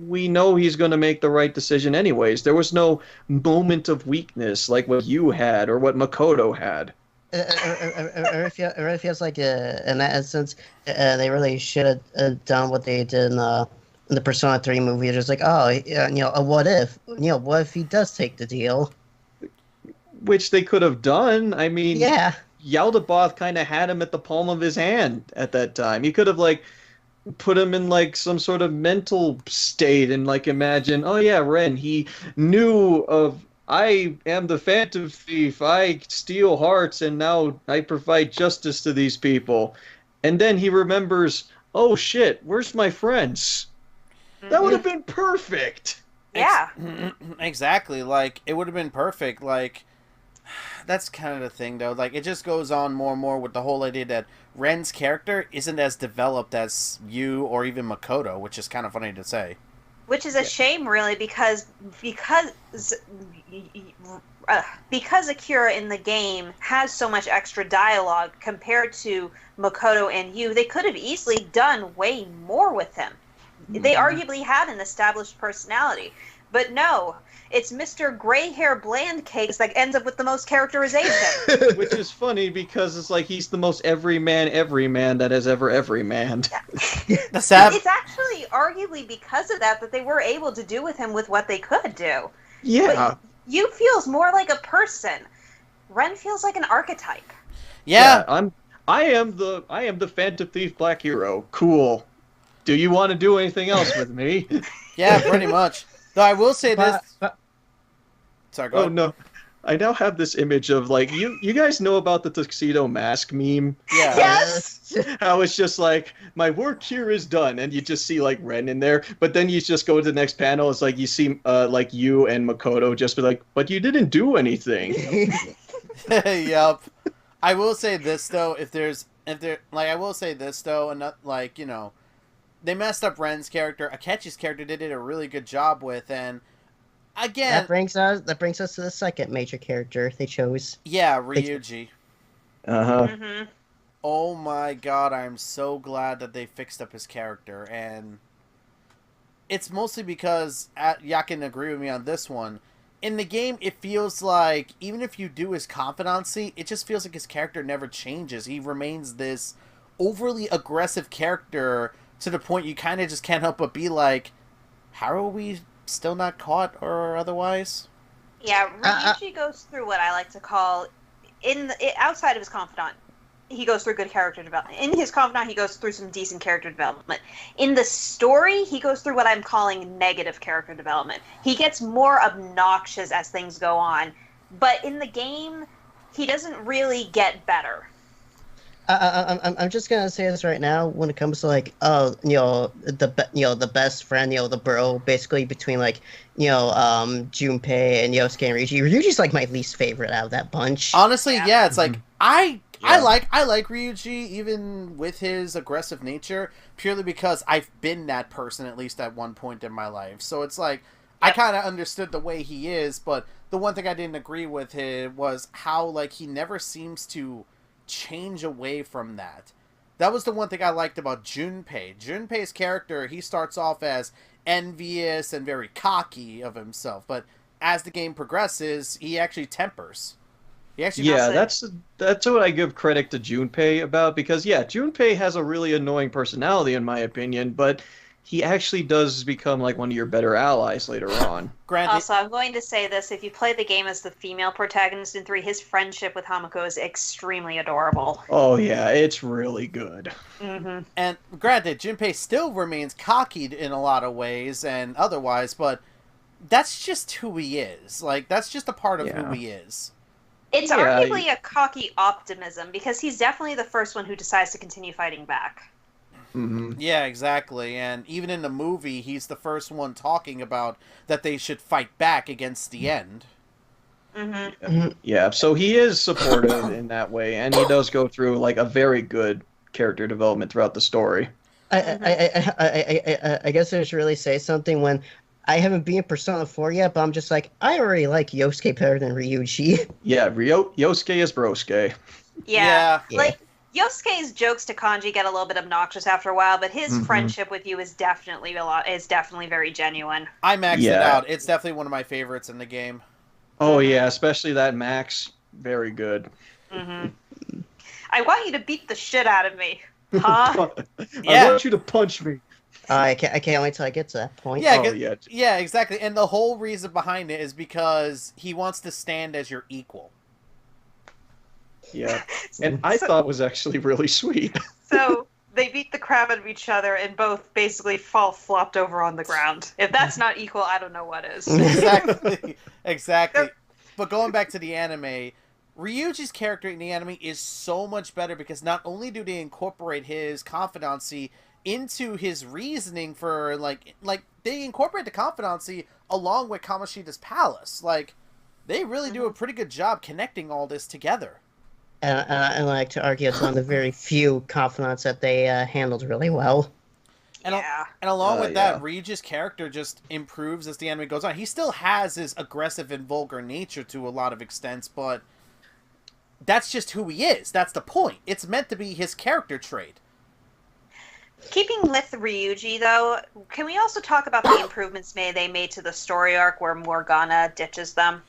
we know he's going to make the right decision anyways. There was no moment of weakness like what you had or what Makoto had. It really feels like, in that instance, they really should have done what they did in the Persona 3 movie. Just like, a what if? What if he does take the deal? Which they could have done. I mean, yeah. Yaldabaoth kind of had him at the palm of his hand at that time. He could have, like, put him in, like, some sort of mental state and, like, imagine, oh, yeah, Ren, he knew of, I am the Phantom Thief, I steal hearts, and now I provide justice to these people. And then he remembers, oh, shit, where's my friends? That would have been perfect. Yeah. Exactly. Like, it would have been perfect. Like, that's kind of the thing, though. Like, it just goes on more and more with the whole idea that Ren's character isn't as developed as you or even Makoto, which is kind of funny to say. Which is a shame, really, because Akira in the game has so much extra dialogue compared to Makoto and you. They could have easily done way more with him. They arguably had an established personality. But no, it's Mr. Gray Hair Bland Cakes that ends up with the most characterization. Which is funny because it's like he's the most everyman that has ever everyman. The sad. It's actually arguably because of that they were able to do with him with what they could do. Yeah. But you feels more like a person. Ren feels like an archetype. Yeah. I am the Phantom Thief Black Hero. Cool. Do you want to do anything else with me? Yeah, pretty much. Though I will say this. Sorry, go Oh ahead. no. I now have this image of like you guys know about the tuxedo mask meme? Yeah. Yes! How it's just like my work here is done, and you just see like Ren in there, but then you just go to the next panel. It's like you see like you and Makoto just be like, but you didn't do anything. Yup. I will say this though, I will say this though, and not like, you know, they messed up Ren's character. Akechi's character they did a really good job with, and again, That brings us to the second major character they chose. yeah, Ryuji. Uh-huh. Mm-hmm. Oh my god, I'm so glad that they fixed up his character, and it's mostly because y'all can agree with me on this one. In the game, it feels like even if you do his confidency, it just feels like his character never changes. He remains this overly aggressive character to the point you kind of just can't help but be like, how are we still not caught or otherwise? Yeah, Ryuji goes through what I like to call, outside of his confidant, he goes through good character development. In his confidant, he goes through some decent character development. In the story, he goes through what I'm calling negative character development. He gets more obnoxious as things go on. But in the game, he doesn't really get better. I'm just gonna say this right now. When it comes to like, the best friend, the bro, basically between like, Junpei and Yosuke and Ryuji. Ryuji's like my least favorite out of that bunch. Honestly, yeah, it's like I Yeah. like Ryuji even with his aggressive nature purely because I've been that person at least at one point in my life. So it's like I kind of understood the way he is, but the one thing I didn't agree with him was how like he never seems to change away from that. That was the one thing I liked about Junpei. Junpei's character, he starts off as envious and very cocky of himself, but as the game progresses, he actually tempers. He actually That's what I give credit to Junpei about, because Junpei has a really annoying personality in my opinion, but he actually does become like one of your better allies later on. Granted, Also, I'm going to say this. If you play the game as the female protagonist in 3, his friendship with Hamako is extremely adorable. Oh yeah, it's really good. Mm-hmm. and granted, Junpei still remains cocky in a lot of ways and otherwise, but that's just who he is. Like, that's just a part of who he is. It's Yeah, arguably a cocky optimism, because he's definitely the first one who decides to continue fighting back. Mm-hmm. Yeah, exactly. And even in the movie, he's the first one talking about that they should fight back against the end. Mm-hmm. Yeah, so he is supportive in that way, and he does go through like a very good character development throughout the story. I guess I should really say something when I haven't been in Persona 4 yet, but I'm just like, I already like Yosuke better than Ryuji. Yeah, Yosuke is brosuke. Yeah. Yeah. Like, Yosuke's jokes to Kanji get a little bit obnoxious after a while, but his Mhm. friendship with you is definitely very genuine. I maxed it Yeah. out. It's definitely one of my favorites in the game. Oh yeah, especially that Max, very good. Mm-hmm. I want you to beat the shit out of me. Huh? I want you to punch me. I can't wait till I get to that point. Yeah, Oh, yeah. yeah, exactly. And the whole reason behind it is because he wants to stand as your equal. Yeah, and I thought it was actually really sweet. So they beat the crap out of each other and both basically fall flopped over on the ground. If that's not equal, I don't know what is. Exactly. Exactly. But going back to the anime, Ryuji's character in the anime is so much better because not only do they incorporate his confidency into his reasoning for like they incorporate the confidency along with Kamoshida's palace. Like they really do a pretty good job connecting all this together. And I like to argue it's one of the very few confidants that they handled really well. And, Yeah. and along with yeah. that, Ryuji's character just improves as the anime goes on. He still has his aggressive and vulgar nature to a lot of extents, but that's just who he is. That's the point. It's meant to be his character trait. Keeping with Ryuji, though, can we also talk about the improvements they made to the story arc where Morgana ditches them?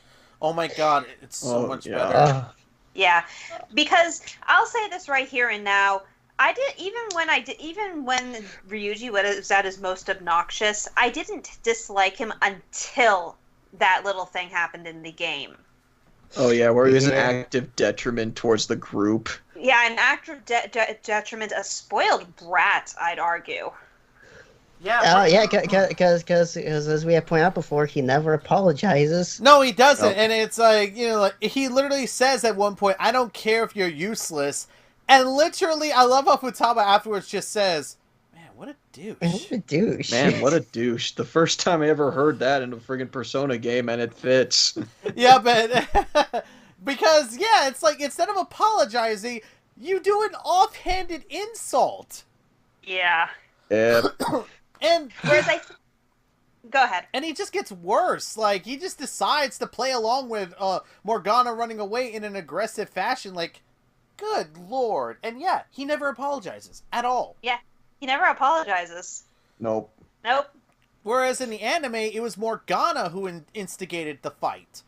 Oh my god, it's so much yeah. better. Yeah, because I'll say this right here and now. Even when Ryuji was at his most obnoxious, I didn't dislike him until that little thing happened in the game. Oh yeah, where he was an active detriment towards the group. Yeah, an active detriment, a spoiled brat, I'd argue. Yeah. Yeah, because as we have pointed out before, he never apologizes. No, he doesn't, Nope. and it's like, like he literally says at one point, "I don't care if you're useless," and literally, I love how Futaba afterwards just says, "Man, what a douche." What a douche. Man, what a douche. The first time I ever heard that in a friggin' Persona game, and it fits. Yeah, but because it's like instead of apologizing, you do an offhanded insult. Yeah. Yeah. And Whereas go ahead. And he just gets worse. Like, he just decides to play along with Morgana running away in an aggressive fashion. Like, good lord. And yeah, he never apologizes at all. Yeah, he never apologizes. Nope. Nope. Whereas in the anime, it was Morgana who instigated the fight.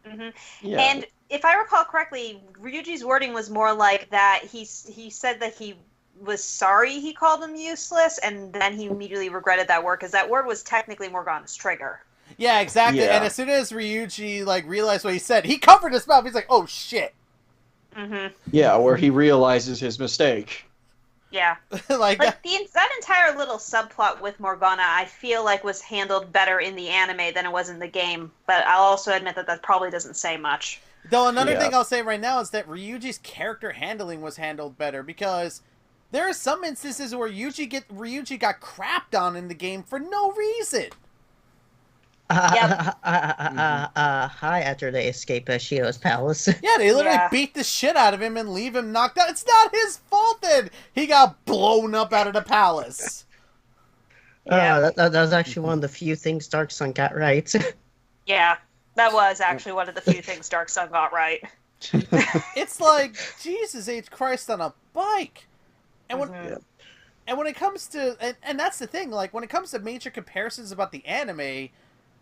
Mm-hmm. Yeah. And if I recall correctly, Ryuji's wording was more like that. He said that he was sorry he called him useless, and then he immediately regretted that word because that word was technically Morgana's trigger. Yeah, exactly. Yeah. And as soon as Ryuji realized what he said, he covered his mouth. He's like, "Oh shit!" Mm-hmm. Yeah, where he realizes his mistake. Yeah. like that entire little subplot with Morgana, I feel like was handled better in the anime than it was in the game. But I'll also admit that probably doesn't say much. Though another thing I'll say right now is that Ryuji's character handling was handled better because there are some instances where Ryuji got crapped on in the game for no reason. Yep. Hi, after they escape Shio's palace. Yeah, they literally beat the shit out of him and leave him knocked out. It's not his fault that he got blown up out of the palace. Yeah. That was actually one of the few things Dark Sun got right. Yeah, that was actually one of the few things Dark Sun got right. It's like, Jesus H. Christ on a bike. And when, Mhm. and when it comes to, and that's the thing, like, when it comes to major comparisons about the anime,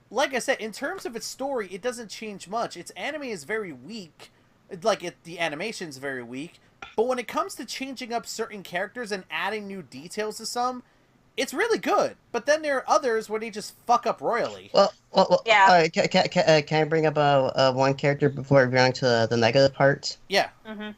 like I said, in terms of its story, it doesn't change much. Its anime is very weak. The animation's very weak. But when it comes to changing up certain characters and adding new details to some, it's really good. But then there are others where they just fuck up royally. Well, Yeah. can I bring up one character before we go on to the negative part? Yeah. Mm-hmm.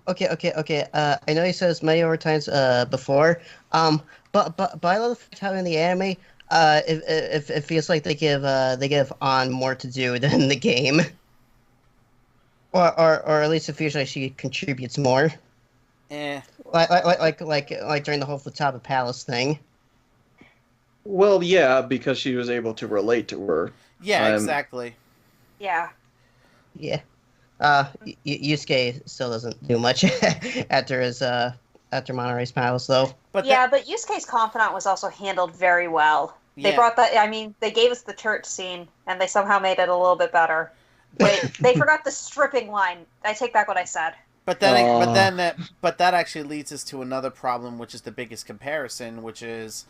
Okay. I know you said this many more times before. But I love how in the anime, it feels like they give Ann more to do than the game, or at least it feels like she contributes more. Like during the whole Futaba Palace thing. Well, yeah, because she was able to relate to her. Yeah, exactly. Yeah. Yeah. Yusuke still doesn't do much after Monterey's Palace, though. But But Yusuke's confidant was also handled very well. They brought that. I mean, they gave us the church scene, and they somehow made it a little bit better. Wait, they forgot the stripping line. I take back what I said. But that actually leads us to another problem, which is the biggest comparison, which is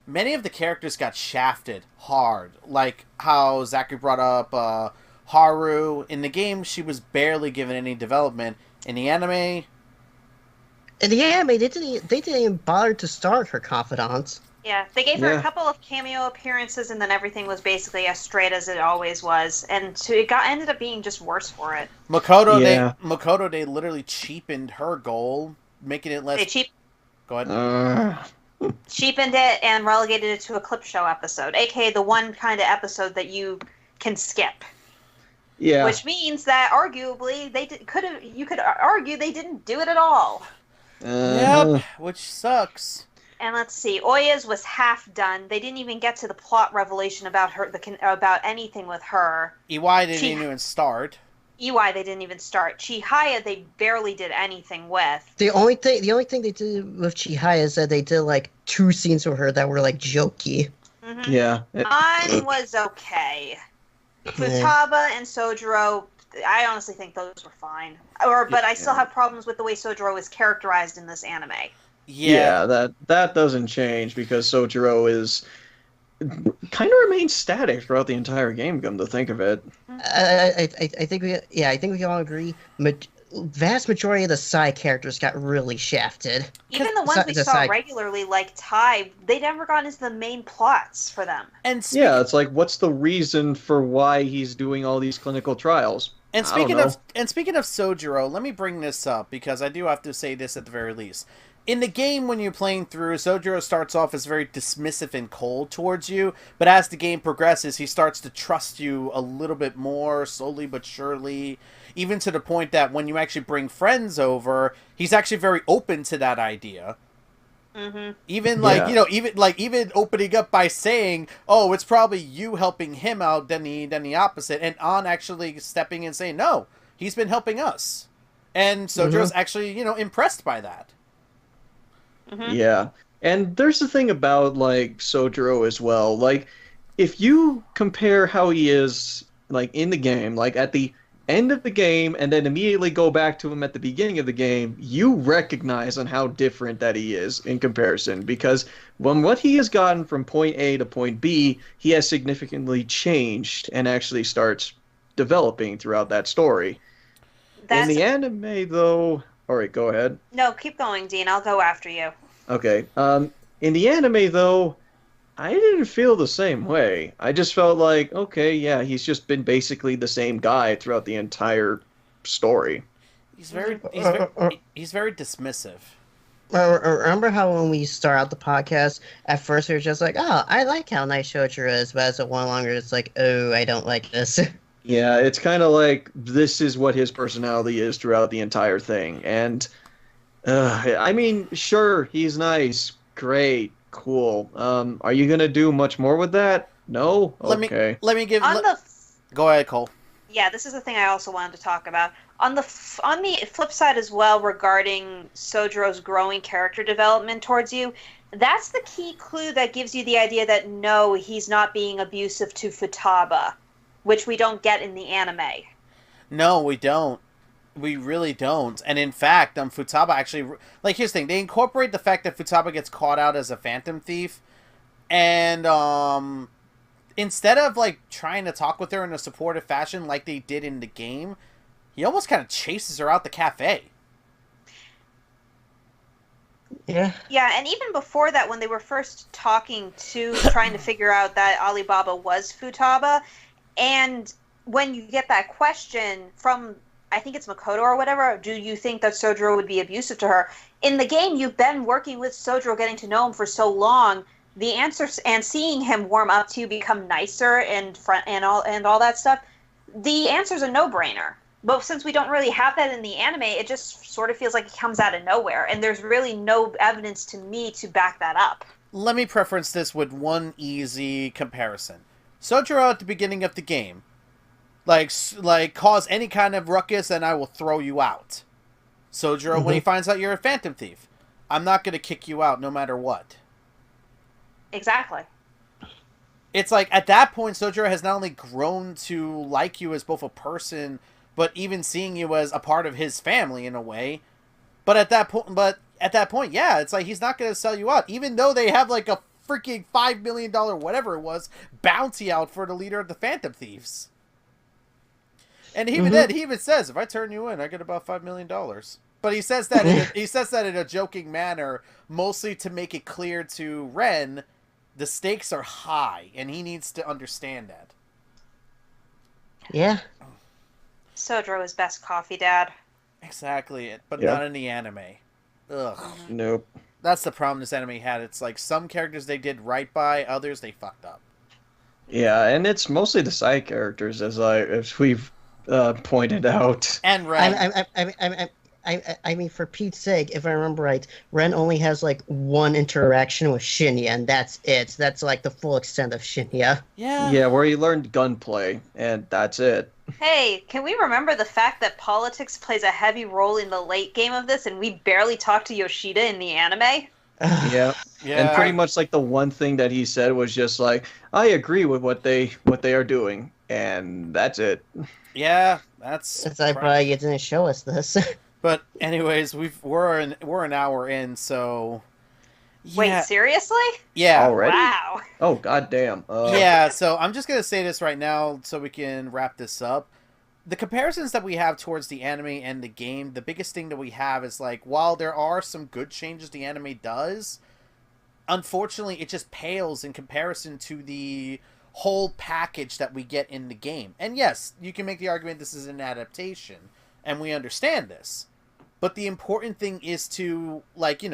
many of the characters got shafted hard. Like how Zachary brought up Haru. In the game, she was barely given any development. In the anime, they didn't even bother to start her confidants. Yeah, they gave her a couple of cameo appearances, and then everything was basically as straight as it always was, and so ended up being just worse for it. Makoto, they literally cheapened her goal, making it less. Go ahead. Cheapened it and relegated it to a clip show episode, aka the one kind of episode that you can skip. Yeah. Which means that arguably you could argue they didn't do it at all. Yep, which sucks. And let's see, Oya's was half done. They didn't even get to the plot revelation about her, about anything with her. EY didn't even start. EY they didn't even start. Chihaya they barely did anything with. The only thing they did with Chihaya is that they did like 2 scenes with her that were like jokey. Mm-hmm. Yeah. Mine was okay. Futaba and Sojiro, I honestly think those were fine. But I still have problems with the way Sojiro is characterized in this anime. Yeah. that doesn't change because Sojiro is kind of remains static throughout the entire game. Come to think of it. I think I think we can all agree. Vast majority of the side characters got really shafted. Even the ones we saw regularly, like Tai, they never got into the main plots for them. And yeah, it's like, what's the reason for why he's doing all these clinical trials? And speaking of Sojiro, let me bring this up because I do have to say this at the very least. In the game, when you're playing through, Sojiro starts off as very dismissive and cold towards you, but as the game progresses, he starts to trust you a little bit more, slowly but surely, even to the point that when you actually bring friends over, he's actually very open to that idea. Mm-hmm. Even even opening up by saying, "Oh, it's probably you helping him out," than the opposite, and On actually stepping in and saying, "No, he's been helping us," and Sojiro's actually impressed by that. Mm-hmm. Yeah. And there's the thing about, like, Sojiro as well. Like, if you compare how he is, like, in the game, like, at the end of the game, and then immediately go back to him at the beginning of the game, you recognize on how different that he is in comparison. Because when what he has gotten from point A to point B, he has significantly changed and actually starts developing throughout that story. In the anime, though... Alright, go ahead. No, keep going, Dean. I'll go after you. Okay. In the anime, though, I didn't feel the same way. I just felt like, okay, yeah, he's just been basically the same guy throughout the entire story. He's very dismissive. Remember how when we start out the podcast, at first we were just like, oh, I like how nice Shojiro is, but as it went longer, it's like, oh, I don't like this. Yeah, it's kind of like this is what his personality is throughout the entire thing. And, I mean, sure, he's nice, great, cool. Are you going to do much more with that? No? Okay. Let me give... Go ahead, Cole. Yeah, this is the thing I also wanted to talk about. On the flip side as well, regarding Sojiro's growing character development towards you, that's the key clue that gives you the idea that no, he's not being abusive to Futaba, which we don't get in the anime. No, we don't. We really don't. And in fact, Futaba actually... Like, here's the thing. They incorporate the fact that Futaba gets caught out as a phantom thief. And, instead of, like, trying to talk with her in a supportive fashion like they did in the game, he almost kind of chases her out the cafe. Yeah. Yeah, and even before that, when they were first trying to figure out that Alibaba was Futaba... And when you get that question from, I think it's Makoto or whatever, do you think that Sojiro would be abusive to her? In the game, you've been working with Sojiro, getting to know him for so long. The answers and seeing him warm up to you, become nicer and all that stuff. The answer's a no-brainer. But since we don't really have that in the anime, it just sort of feels like it comes out of nowhere, and there's really no evidence to me to back that up. Let me preference this with one easy comparison. Sojiro at the beginning of the game, like cause any kind of ruckus and I will throw you out. Sojiro, when he finds out you're a phantom thief, I'm not going to kick you out no matter what. Exactly. It's like, at that point, Sojiro has not only grown to like you as both a person, but even seeing you as a part of his family in a way. But at that point, yeah, it's like he's not going to sell you out, even though they have like a freaking $5 million, whatever it was, bounty out for the leader of the Phantom Thieves. And even then, he even says, if I turn you in, I get about $5 million. But he says that in a joking manner, mostly to make it clear to Ren, the stakes are high, and he needs to understand that. Yeah. Sojiro is best coffee dad. Exactly, but not in the anime. Ugh. Nope. That's the problem this anime had. It's like some characters they did right by, others they fucked up. Yeah, and it's mostly the side characters, as we've pointed out. And Ren. I mean, for Pete's sake, if I remember right, Ren only has like one interaction with Shinya, and that's it. That's like the full extent of Shinya. Yeah. Yeah, where he learned gunplay, and that's it. Hey, can we remember the fact that politics plays a heavy role in the late game of this, and we barely talked to Yoshida in the anime? Yeah. And pretty much like the one thing that he said was just like, I agree with what they are doing, and that's it. Yeah, that's... It's like, bro, you didn't show us this. But anyways, we're an hour in, so Wait, yeah, seriously? yeah, Already? Wow. Oh, goddamn. yeah. So I'm just gonna say this right now, so we can wrap this up. The comparisons that we have towards the anime and the game, the biggest thing that we have is like, while there are some good changes the anime does, unfortunately, it just pales in comparison to the whole package that we get in the game. And yes, you can make the argument this is an adaptation, and we understand this. But the important thing is to, like,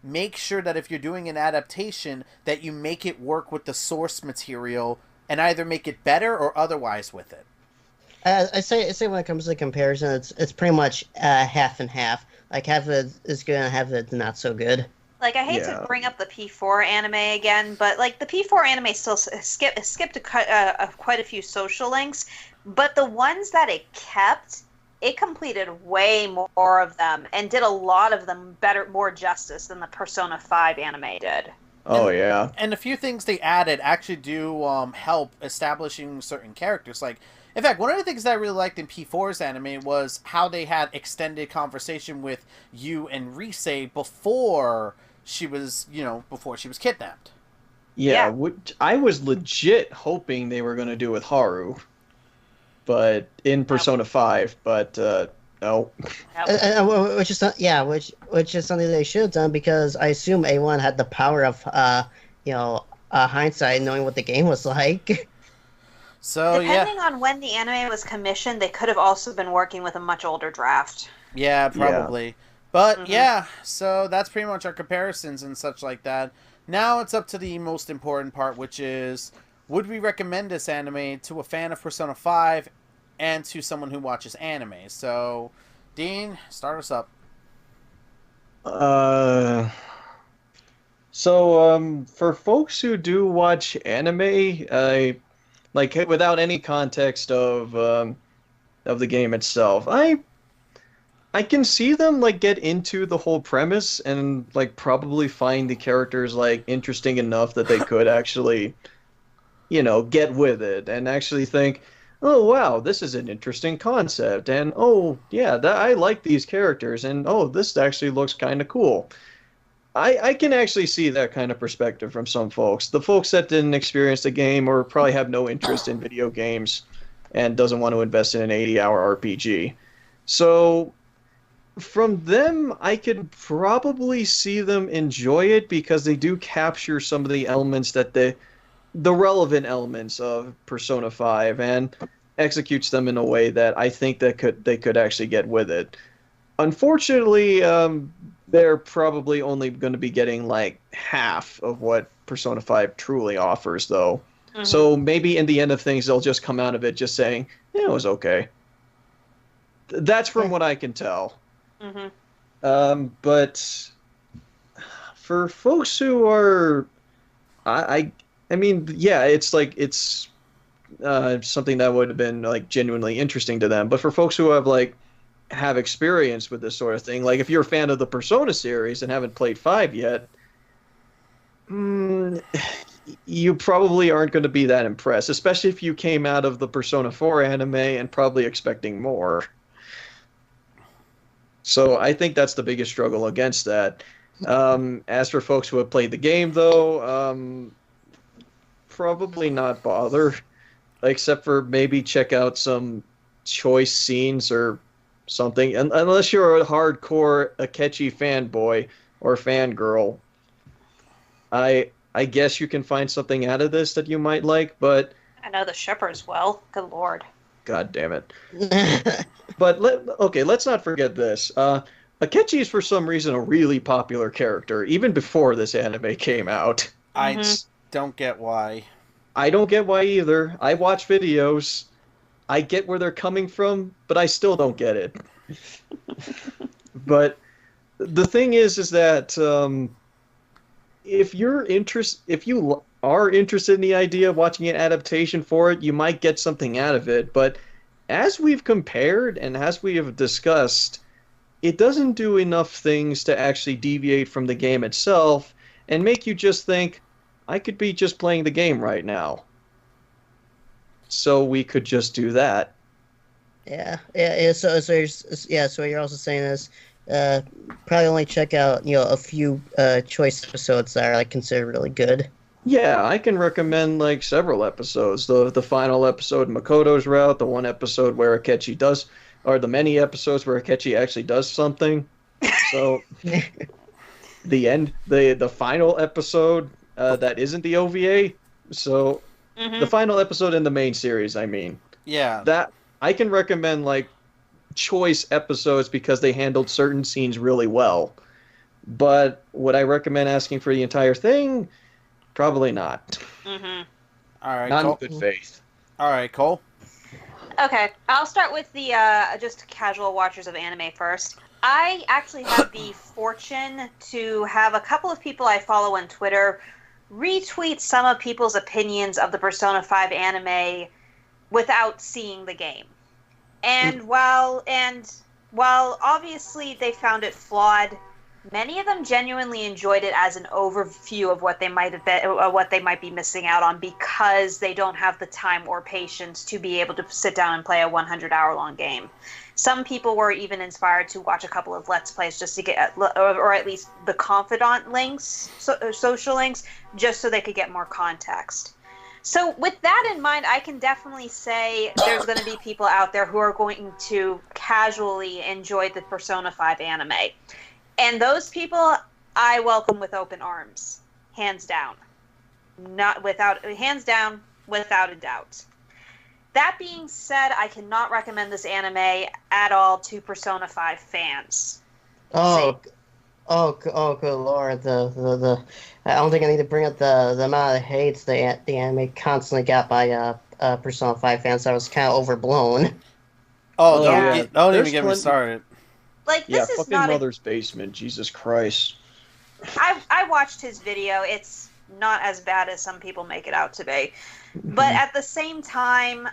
make sure that if you're doing an adaptation, that you make it work with the source material and either make it better or otherwise with it. I say when it comes to comparison, it's pretty much half and half. Like half of it is good and half of it's not so good. Like, I hate to bring up the P4 anime again, but like the P4 anime still skipped quite a few social links, but the ones that it kept, it completed way more of them and did a lot of them better, more justice than the Persona 5 anime did. Oh, yeah. And a few things they added actually do help establishing certain characters. Like, in fact, one of the things that I really liked in P4's anime was how they had extended conversation with Yu and Rise before she was kidnapped. Yeah, which I was legit hoping they were going to do with Haru, but in Persona 5, but no. Which is something they should have done, because I assume A1 had the power of hindsight, knowing what the game was like. So depending on when the anime was commissioned, they could have also been working with a much older draft. Yeah, probably. Yeah. But yeah, so that's pretty much our comparisons and such like that. Now it's up to the most important part, which is, would we recommend this anime to a fan of Persona 5 and to someone who watches anime? So, Dean, start us up. So for folks who do watch anime, like without any context of the game itself, I can see them like get into the whole premise and like probably find the characters like interesting enough that they could actually, get with it and actually think, oh wow, this is an interesting concept, and oh yeah, I like these characters, and oh, this actually looks kind of cool. I can actually see that kind of perspective from some folks. The folks that didn't experience the game or probably have no interest in video games and doesn't want to invest in an 80-hour RPG. So from them, I could probably see them enjoy it because they do capture some of the elements that the relevant elements of Persona 5 and executes them in a way that I think that they could actually get with it. Unfortunately, they're probably only going to be getting like half of what Persona 5 truly offers, though. Mm-hmm. So maybe in the end of things, they'll just come out of it just saying, yeah, it was okay. That's from what I can tell. Mm-hmm. But for folks who are, I mean, yeah, it's like it's something that would have been like genuinely interesting to them. But for folks who have experience with this sort of thing, like if you're a fan of the Persona series and haven't played 5 yet, you probably aren't going to be that impressed, especially if you came out of the Persona 4 anime and probably expecting more. So I think that's the biggest struggle against that. As for folks who have played the game, though, probably not bother, except for maybe check out some choice scenes or something, unless you're a hardcore Akechi fanboy or fangirl. I guess you can find something out of this that you might like, but I know the shippers well. Good lord. God damn it. But let's not forget this. Akechi is for some reason a really popular character, even before this anime came out. I don't get why. I don't get why either. I watch videos. I get where they're coming from, but I still don't get it. But the thing is that if you are interested in the idea of watching an adaptation for it, you might get something out of it. But as we've compared and as we have discussed, it doesn't do enough things to actually deviate from the game itself and make you just think, I could be just playing the game right now. So we could just do that. Yeah. So you're also saying is, probably only check out a few choice episodes that are like considered really good. Yeah, I can recommend like several episodes. The final episode, Makoto's route, the one episode where Akechi does, or the many episodes where Akechi actually does something. So the end, the final episode that isn't the OVA. So the final episode in the main series, I mean. Yeah. That I can recommend like choice episodes because they handled certain scenes really well. But would I recommend asking for the entire thing? Probably not. All right, Not Cole. in good faith. All right, Cole. Okay, I'll start with the just casual watchers of anime first. I actually have the fortune to have a couple of people I follow on Twitter retweet some of people's opinions of the Persona 5 anime without seeing the game. And while obviously they found it flawed, many of them genuinely enjoyed it as an overview of what they might be missing out on because they don't have the time or patience to be able to sit down and play a 100-hour-long game. Some people were even inspired to watch a couple of Let's Plays just to get, or at least the confidant links, social links, just so they could get more context. So with that in mind, I can definitely say there's going to be people out there who are going to casually enjoy the Persona 5 anime. And those people, I welcome with open arms. Hands down. Hands down, without a doubt. That being said, I cannot recommend this anime at all to Persona 5 fans. Oh, good lord! The I don't think I need to bring up the amount of hates the anime constantly got by Persona 5 fans. That was kind of overblown. Oh, yeah. don't even get me started. Like, this is fucking not Mother's Basement. Jesus Christ. I watched his video. It's not as bad as some people make it out to be. But at the same time,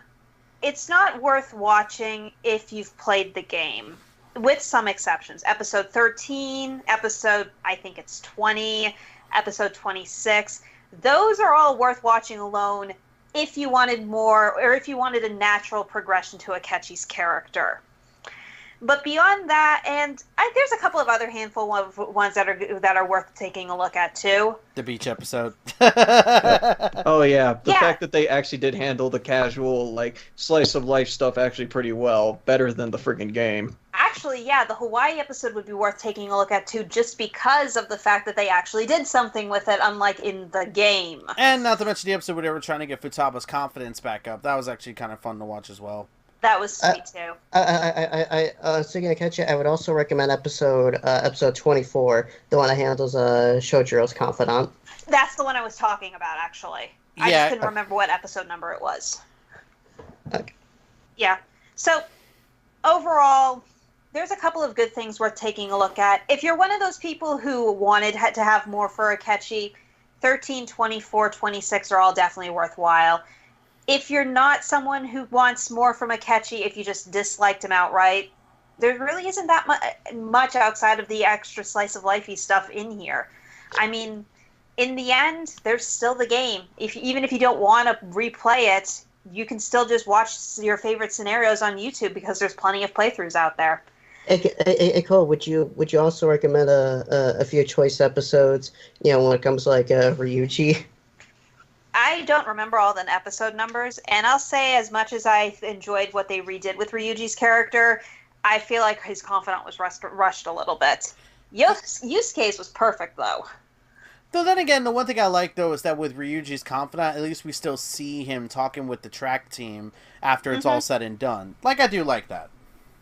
it's not worth watching if you've played the game. With some exceptions. Episode 13, I think it's 20, episode 26. Those are all worth watching alone if you wanted more, or if you wanted a natural progression to Akechi's character. But beyond that, and there's a couple of other handful of ones that are worth taking a look at too. The beach episode. Oh yeah, the fact that they actually did handle the casual like slice of life stuff actually pretty well, better than the freaking game. Actually, yeah, the Hawaii episode would be worth taking a look at too, just because of the fact that they actually did something with it, unlike in the game. And not to mention the episode where they were trying to get Futaba's confidence back up. That was actually kind of fun to watch as well. That was sweet too. Speaking of Akechi, I would also recommend episode 24, the one that handles Shojiro's confidant. That's the one I was talking about, actually. I just couldn't remember what episode number it was. Okay. Yeah. So, overall, there's a couple of good things worth taking a look at. If you're one of those people who wanted to have more for Akechi, 13, 24, 26 are all definitely worthwhile. If you're not someone who wants more from Akechi, if you just disliked him outright, there really isn't that much outside of the extra slice of lifey stuff in here. I mean, in the end, there's still the game. Even if you don't want to replay it, you can still just watch your favorite scenarios on YouTube because there's plenty of playthroughs out there. Hey, Cole, would you also recommend a few choice episodes? When it comes to like Ryuji. I don't remember all the episode numbers, and I'll say as much as I enjoyed what they redid with Ryuji's character, I feel like his confidant was rushed a little bit. Yusuke's was perfect, though. Though then again, the one thing I like, though, is that with Ryuji's confidant, at least we still see him talking with the track team after it's all said and done. Like, I do like that.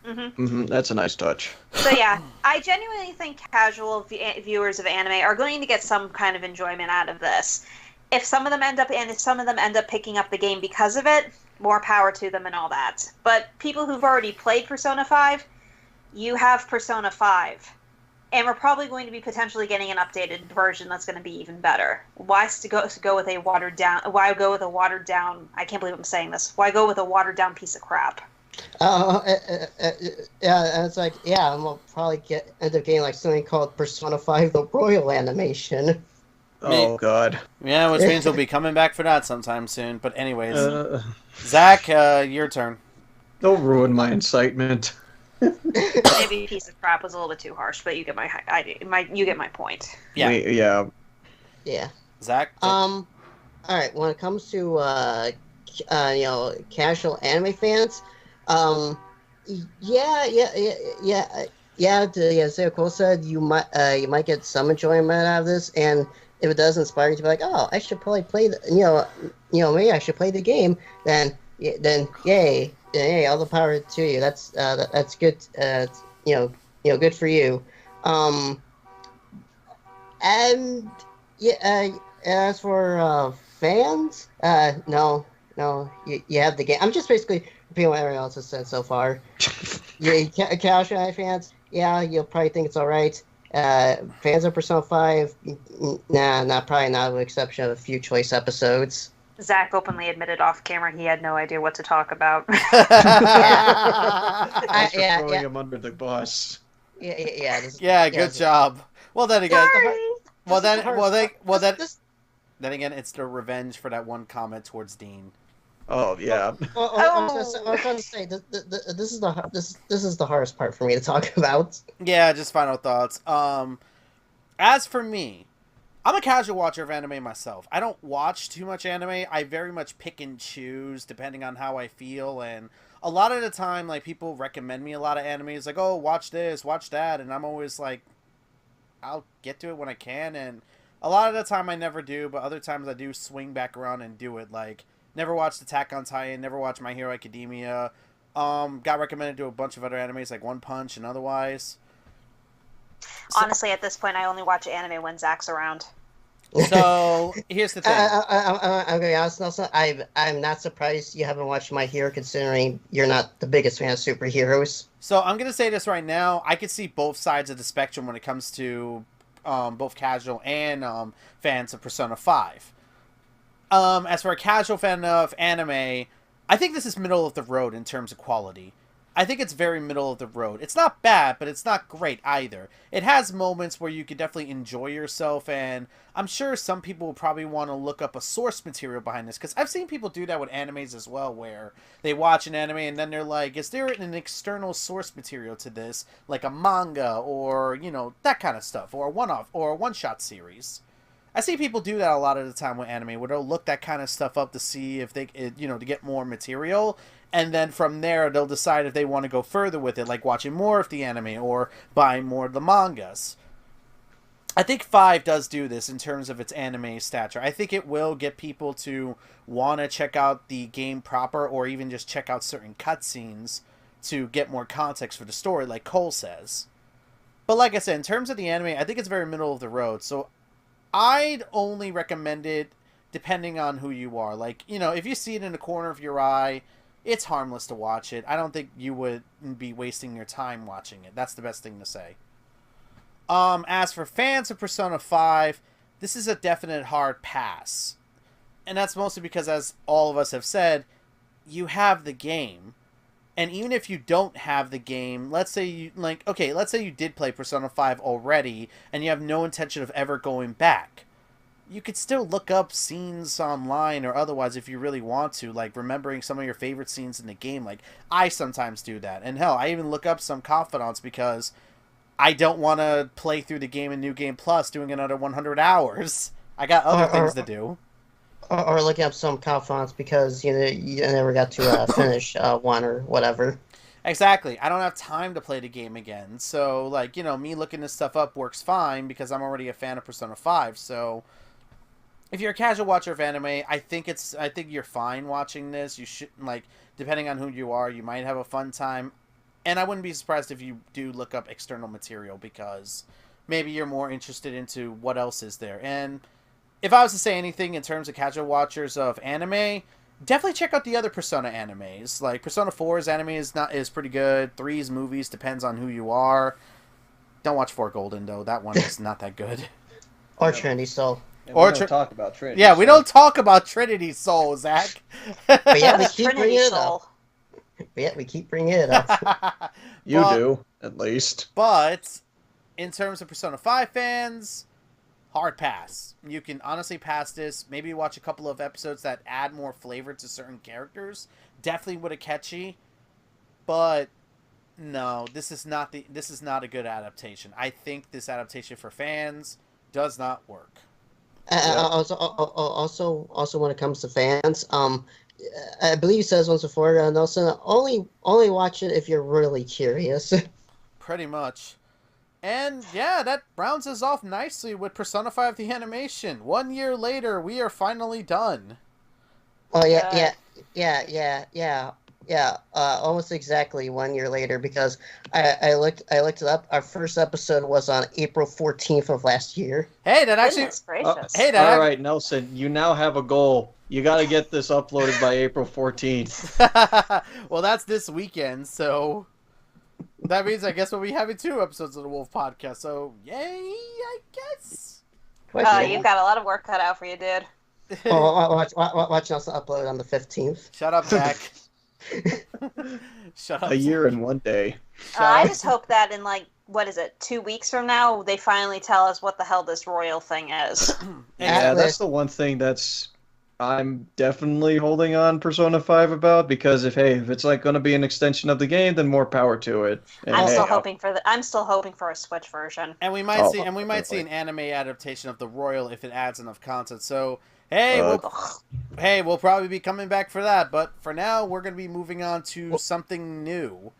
That's a nice touch. So yeah, I genuinely think casual viewers of anime are going to get some kind of enjoyment out of this. If some of them end up picking up the game because of it, more power to them and all that. But people who've already played Persona 5, you have Persona 5. And we're probably going to be potentially getting an updated version that's going to be even better. Why go with a watered down? Why go with a watered down? I can't believe I'm saying this. Why go with a watered down piece of crap? Yeah, it's like, and we'll probably end up getting like something called Persona 5 The Royal Animation. Oh, God. Yeah, which means we'll be coming back for that sometime soon. But anyways, Zach, your turn. Don't ruin my incitement. Maybe piece of crap was a little bit too harsh, but you get you get my point. Yeah. Yeah. Yeah. Zach? All right. When it comes to casual anime fans, as Cole said, you might get some enjoyment out of this, and if it does inspire you to be like, oh, I should probably play maybe I should play the game, then yay, all the power to you. That's good. Good for you. And as for fans, no, you have the game. I'm just basically repeating what everyone else has said so far. Casual anime fans, yeah, you'll probably think it's all right. Fans of Persona 5, probably not, with the exception of a few choice episodes. Zach openly admitted off camera he had no idea what to talk about. Throwing him under the bus. Yeah. Good job. Well, then again, Sorry. then again, it's the revenge for that one comment towards Dean. Oh yeah. I was going to say this is the hardest part for me to talk about. Yeah, just final thoughts. As for me, I'm a casual watcher of anime myself. I don't watch too much anime. I very much pick and choose depending on how I feel, and a lot of the time, like, people recommend me a lot of animes, like, oh, watch this, watch that, and I'm always like, I'll get to it when I can, and a lot of the time I never do, but other times I do swing back around and do it. Like, never watched Attack on Titan, never watched My Hero Academia, got recommended to a bunch of other animes like One Punch and otherwise. Honestly, at this point, I only watch anime when Zach's around. So here's the thing. I'm gonna be honest, Nelson. I'm not surprised you haven't watched My Hero, considering you're not the biggest fan of superheroes. So I'm gonna say this right now. I can see both sides of the spectrum when it comes to both casual and fans of Persona 5. As for a casual fan of anime, I think this is middle of the road in terms of quality. I think it's very middle of the road. It's not bad, but it's not great either. It has moments where you could definitely enjoy yourself, and I'm sure some people will probably want to look up a source material behind this, because I've seen people do that with animes as well, where they watch an anime and then they're like, is there an external source material to this, like a manga, or, that kind of stuff, or a one-off, or a one-shot series. I see people do that a lot of the time with anime, where they'll look that kind of stuff up to see if they, to get more material, and then from there they'll decide if they want to go further with it, like watching more of the anime or buying more of the mangas. I think 5 does do this in terms of its anime stature. I think it will get people to want to check out the game proper, or even just check out certain cutscenes to get more context for the story, like Cole says. But like I said, in terms of the anime, I think it's very middle of the road, so I'd only recommend it depending on who you are. Like, if you see it in the corner of your eye, it's harmless to watch it. I don't think you would be wasting your time watching it. That's the best thing to say. As for fans of Persona 5, this is a definite hard pass. And that's mostly because, as all of us have said, you have the game. And even if you don't have the game, let's say you did play Persona 5 already, and you have no intention of ever going back. You could still look up scenes online or otherwise if you really want to, like remembering some of your favorite scenes in the game. Like, I sometimes do that. And hell, I even look up some confidants because I don't want to play through the game in New Game Plus doing another 100 hours. I got other things to do. Or looking up some confidants because you never got to finish one or whatever. Exactly. I don't have time to play the game again. So, like, me looking this stuff up works fine because I'm already a fan of Persona 5. So, if you're a casual watcher of anime, I think you're fine watching this. You should, like, depending on who you are, you might have a fun time. And I wouldn't be surprised if you do look up external material because maybe you're more interested into what else is there. And if I was to say anything in terms of casual watchers of anime, definitely check out the other Persona animes. Like, Persona 4's anime is pretty good. 3's movies, depends on who you are. Don't watch 4 Golden, though. That one is not that good. Or Trinity Soul. And we don't talk about Trinity. Yeah, we don't talk about Trinity Soul, Zach. But yeah, we keep Trinity bringing it Soul. up. Yeah, we keep bringing it up. You do, at least. But in terms of Persona 5 fans, hard pass. You can honestly pass this. Maybe watch a couple of episodes that add more flavor to certain characters. Definitely would have catchy. but no, this is not a good adaptation. I think this adaptation for fans does not work. Also, when it comes to fans, I believe he says once before, Nelson, only watch it if you're really curious. Pretty much. And yeah, that rounds us off nicely with Persona 5 the animation. 1 year later, we are finally done. Oh yeah. Almost exactly 1 year later, because I looked it up. Our first episode was on April 14th of last year. Hey, that actually. Goodness gracious. All right, Nelson, you now have a goal. You got to get this uploaded by April 14th. Well, that's this weekend, so that means I guess we'll be having 2 episodes of the Wolf Podcast. So yay, I guess. You've got a lot of work cut out for you, dude. Watch Nelson upload on the 15th. Shut up, Jack. Shut up. A year and 1 day. I just hope that in 2 weeks from now, they finally tell us what the hell this royal thing is. Yeah, that's the one thing I'm definitely holding on Persona 5 about, because if it's like going to be an extension of the game, then more power to it. And I'm still hoping for a Switch version. And we might see an anime adaptation of the royal if it adds enough content. So we'll probably be coming back for that. But for now, we're going to be moving on to something new.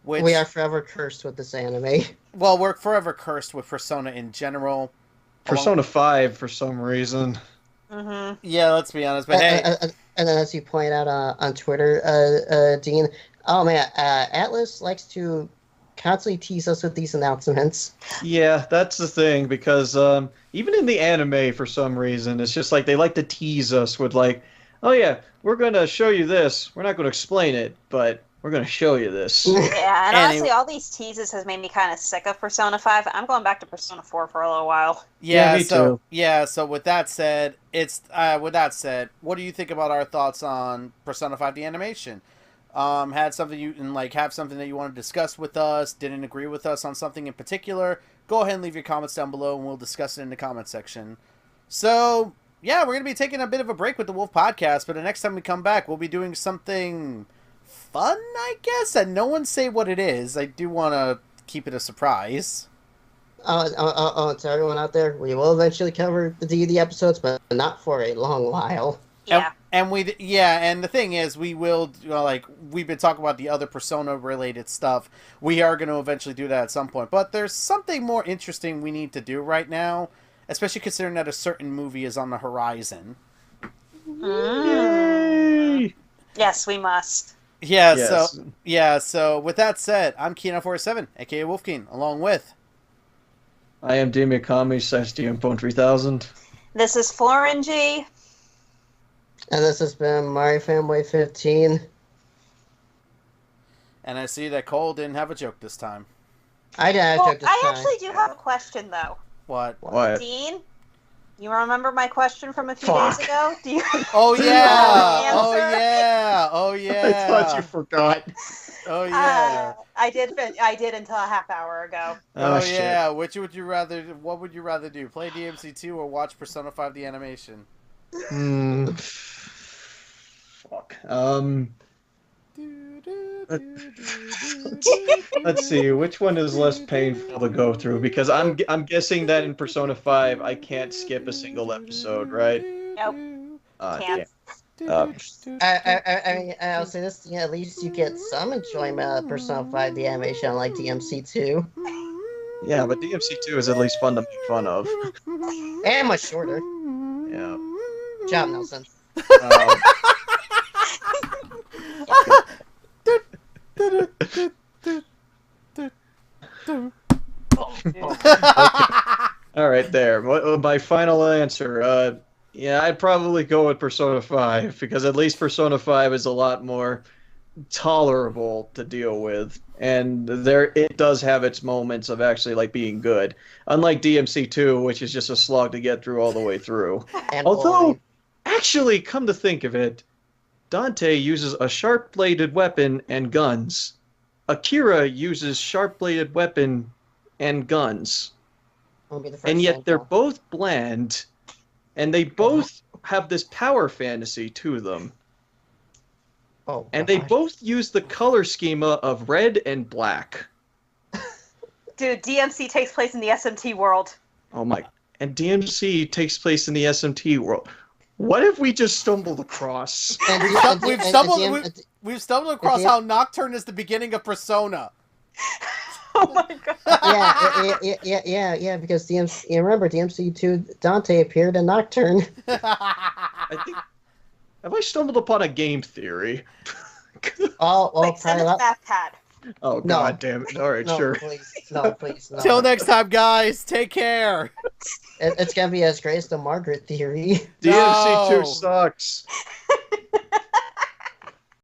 We are forever cursed with this anime. Well, we're forever cursed with Persona in general. Persona 5 for some reason. Mm-hmm. Yeah, let's be honest. But hey, and then as you point out on Twitter, Dean, oh man, Atlas likes to constantly tease us with these announcements. Yeah, that's the thing, because even in the anime, for some reason, it's just like they like to tease us with oh yeah, we're going to show you this. We're not going to explain it, but we're going to show you this. Yeah, and honestly, all these teases has made me kind of sick of Persona 5. I'm going back to Persona 4 for a little while. Yeah, me too. So with that said, what do you think about our thoughts on Persona 5 the animation? Had something have something that you want to discuss with us, didn't agree with us on something in particular, go ahead and leave your comments down below and we'll discuss it in the comment section. So, yeah, we're going to be taking a bit of a break with the Wolf Podcast, but the next time we come back, we'll be doing something fun, I guess, and no one say what it is. I do want to keep it a surprise. To everyone out there, we will eventually cover the D&D episodes, but not for a long while. Yeah. And the thing is, we will, we've been talking about the other Persona-related stuff. We are going to eventually do that at some point. But there's something more interesting we need to do right now, especially considering that a certain movie is on the horizon. Yay! Yes, we must. Yeah, yes. So with that said, I'm Keenan47, aka Wolfkeen, along with... I am Demikami /DM 3000. This is FlOrangey. And this has been Mario Fanboy 15. And I see that Cole didn't have a joke this time. I didn't have a joke this time. I actually do have a question, though. What? Dean? You remember my question from a few days ago? Do you? Oh yeah! Oh yeah! I thought you forgot. Oh yeah! I did until a half hour ago. Oh yeah! What would you rather do? Play DMC2 or watch Persona 5 the animation? Fuck. Let's see, which one is less painful to go through? Because I'm guessing that in Persona 5 I can't skip a single episode, right? Nope. Can't. I'll say this, at least you get some enjoyment out of Persona 5 the animation, unlike DMC2. Yeah, but DMC2 is at least fun to make fun of. And much shorter. Yeah. Good job, Nelson. All right, there. My final answer. Yeah, I'd probably go with Persona 5, because at least Persona 5 is a lot more tolerable to deal with, and it does have its moments of actually being good. Unlike DMC2, which is just a slog to get through all the way through. Although, actually, come to think of it, Dante uses a sharp-bladed weapon and guns. Akira uses sharp-bladed weapon and guns. And yet they're both bland, and they both have this power fantasy to them. Oh, and they God. both use the color schema of red and black. Dude, DMC takes place in the SMT world. Oh my! And DMC takes place in the SMT world. What if we just stumbled across? And We've stumbled across how Nocturne is the beginning of Persona. Oh my god. yeah, because DMC, remember, DMC2 Dante appeared in Nocturne. I think. Have I stumbled upon a game theory? Oh, well, Wait, send probably us not. math pad. Oh No. god damn it! All right, No, sure. please, no, please, no. Till next time, guys. Take care. It's gonna be as great as the Margaret theory. DMC2 No. sucks.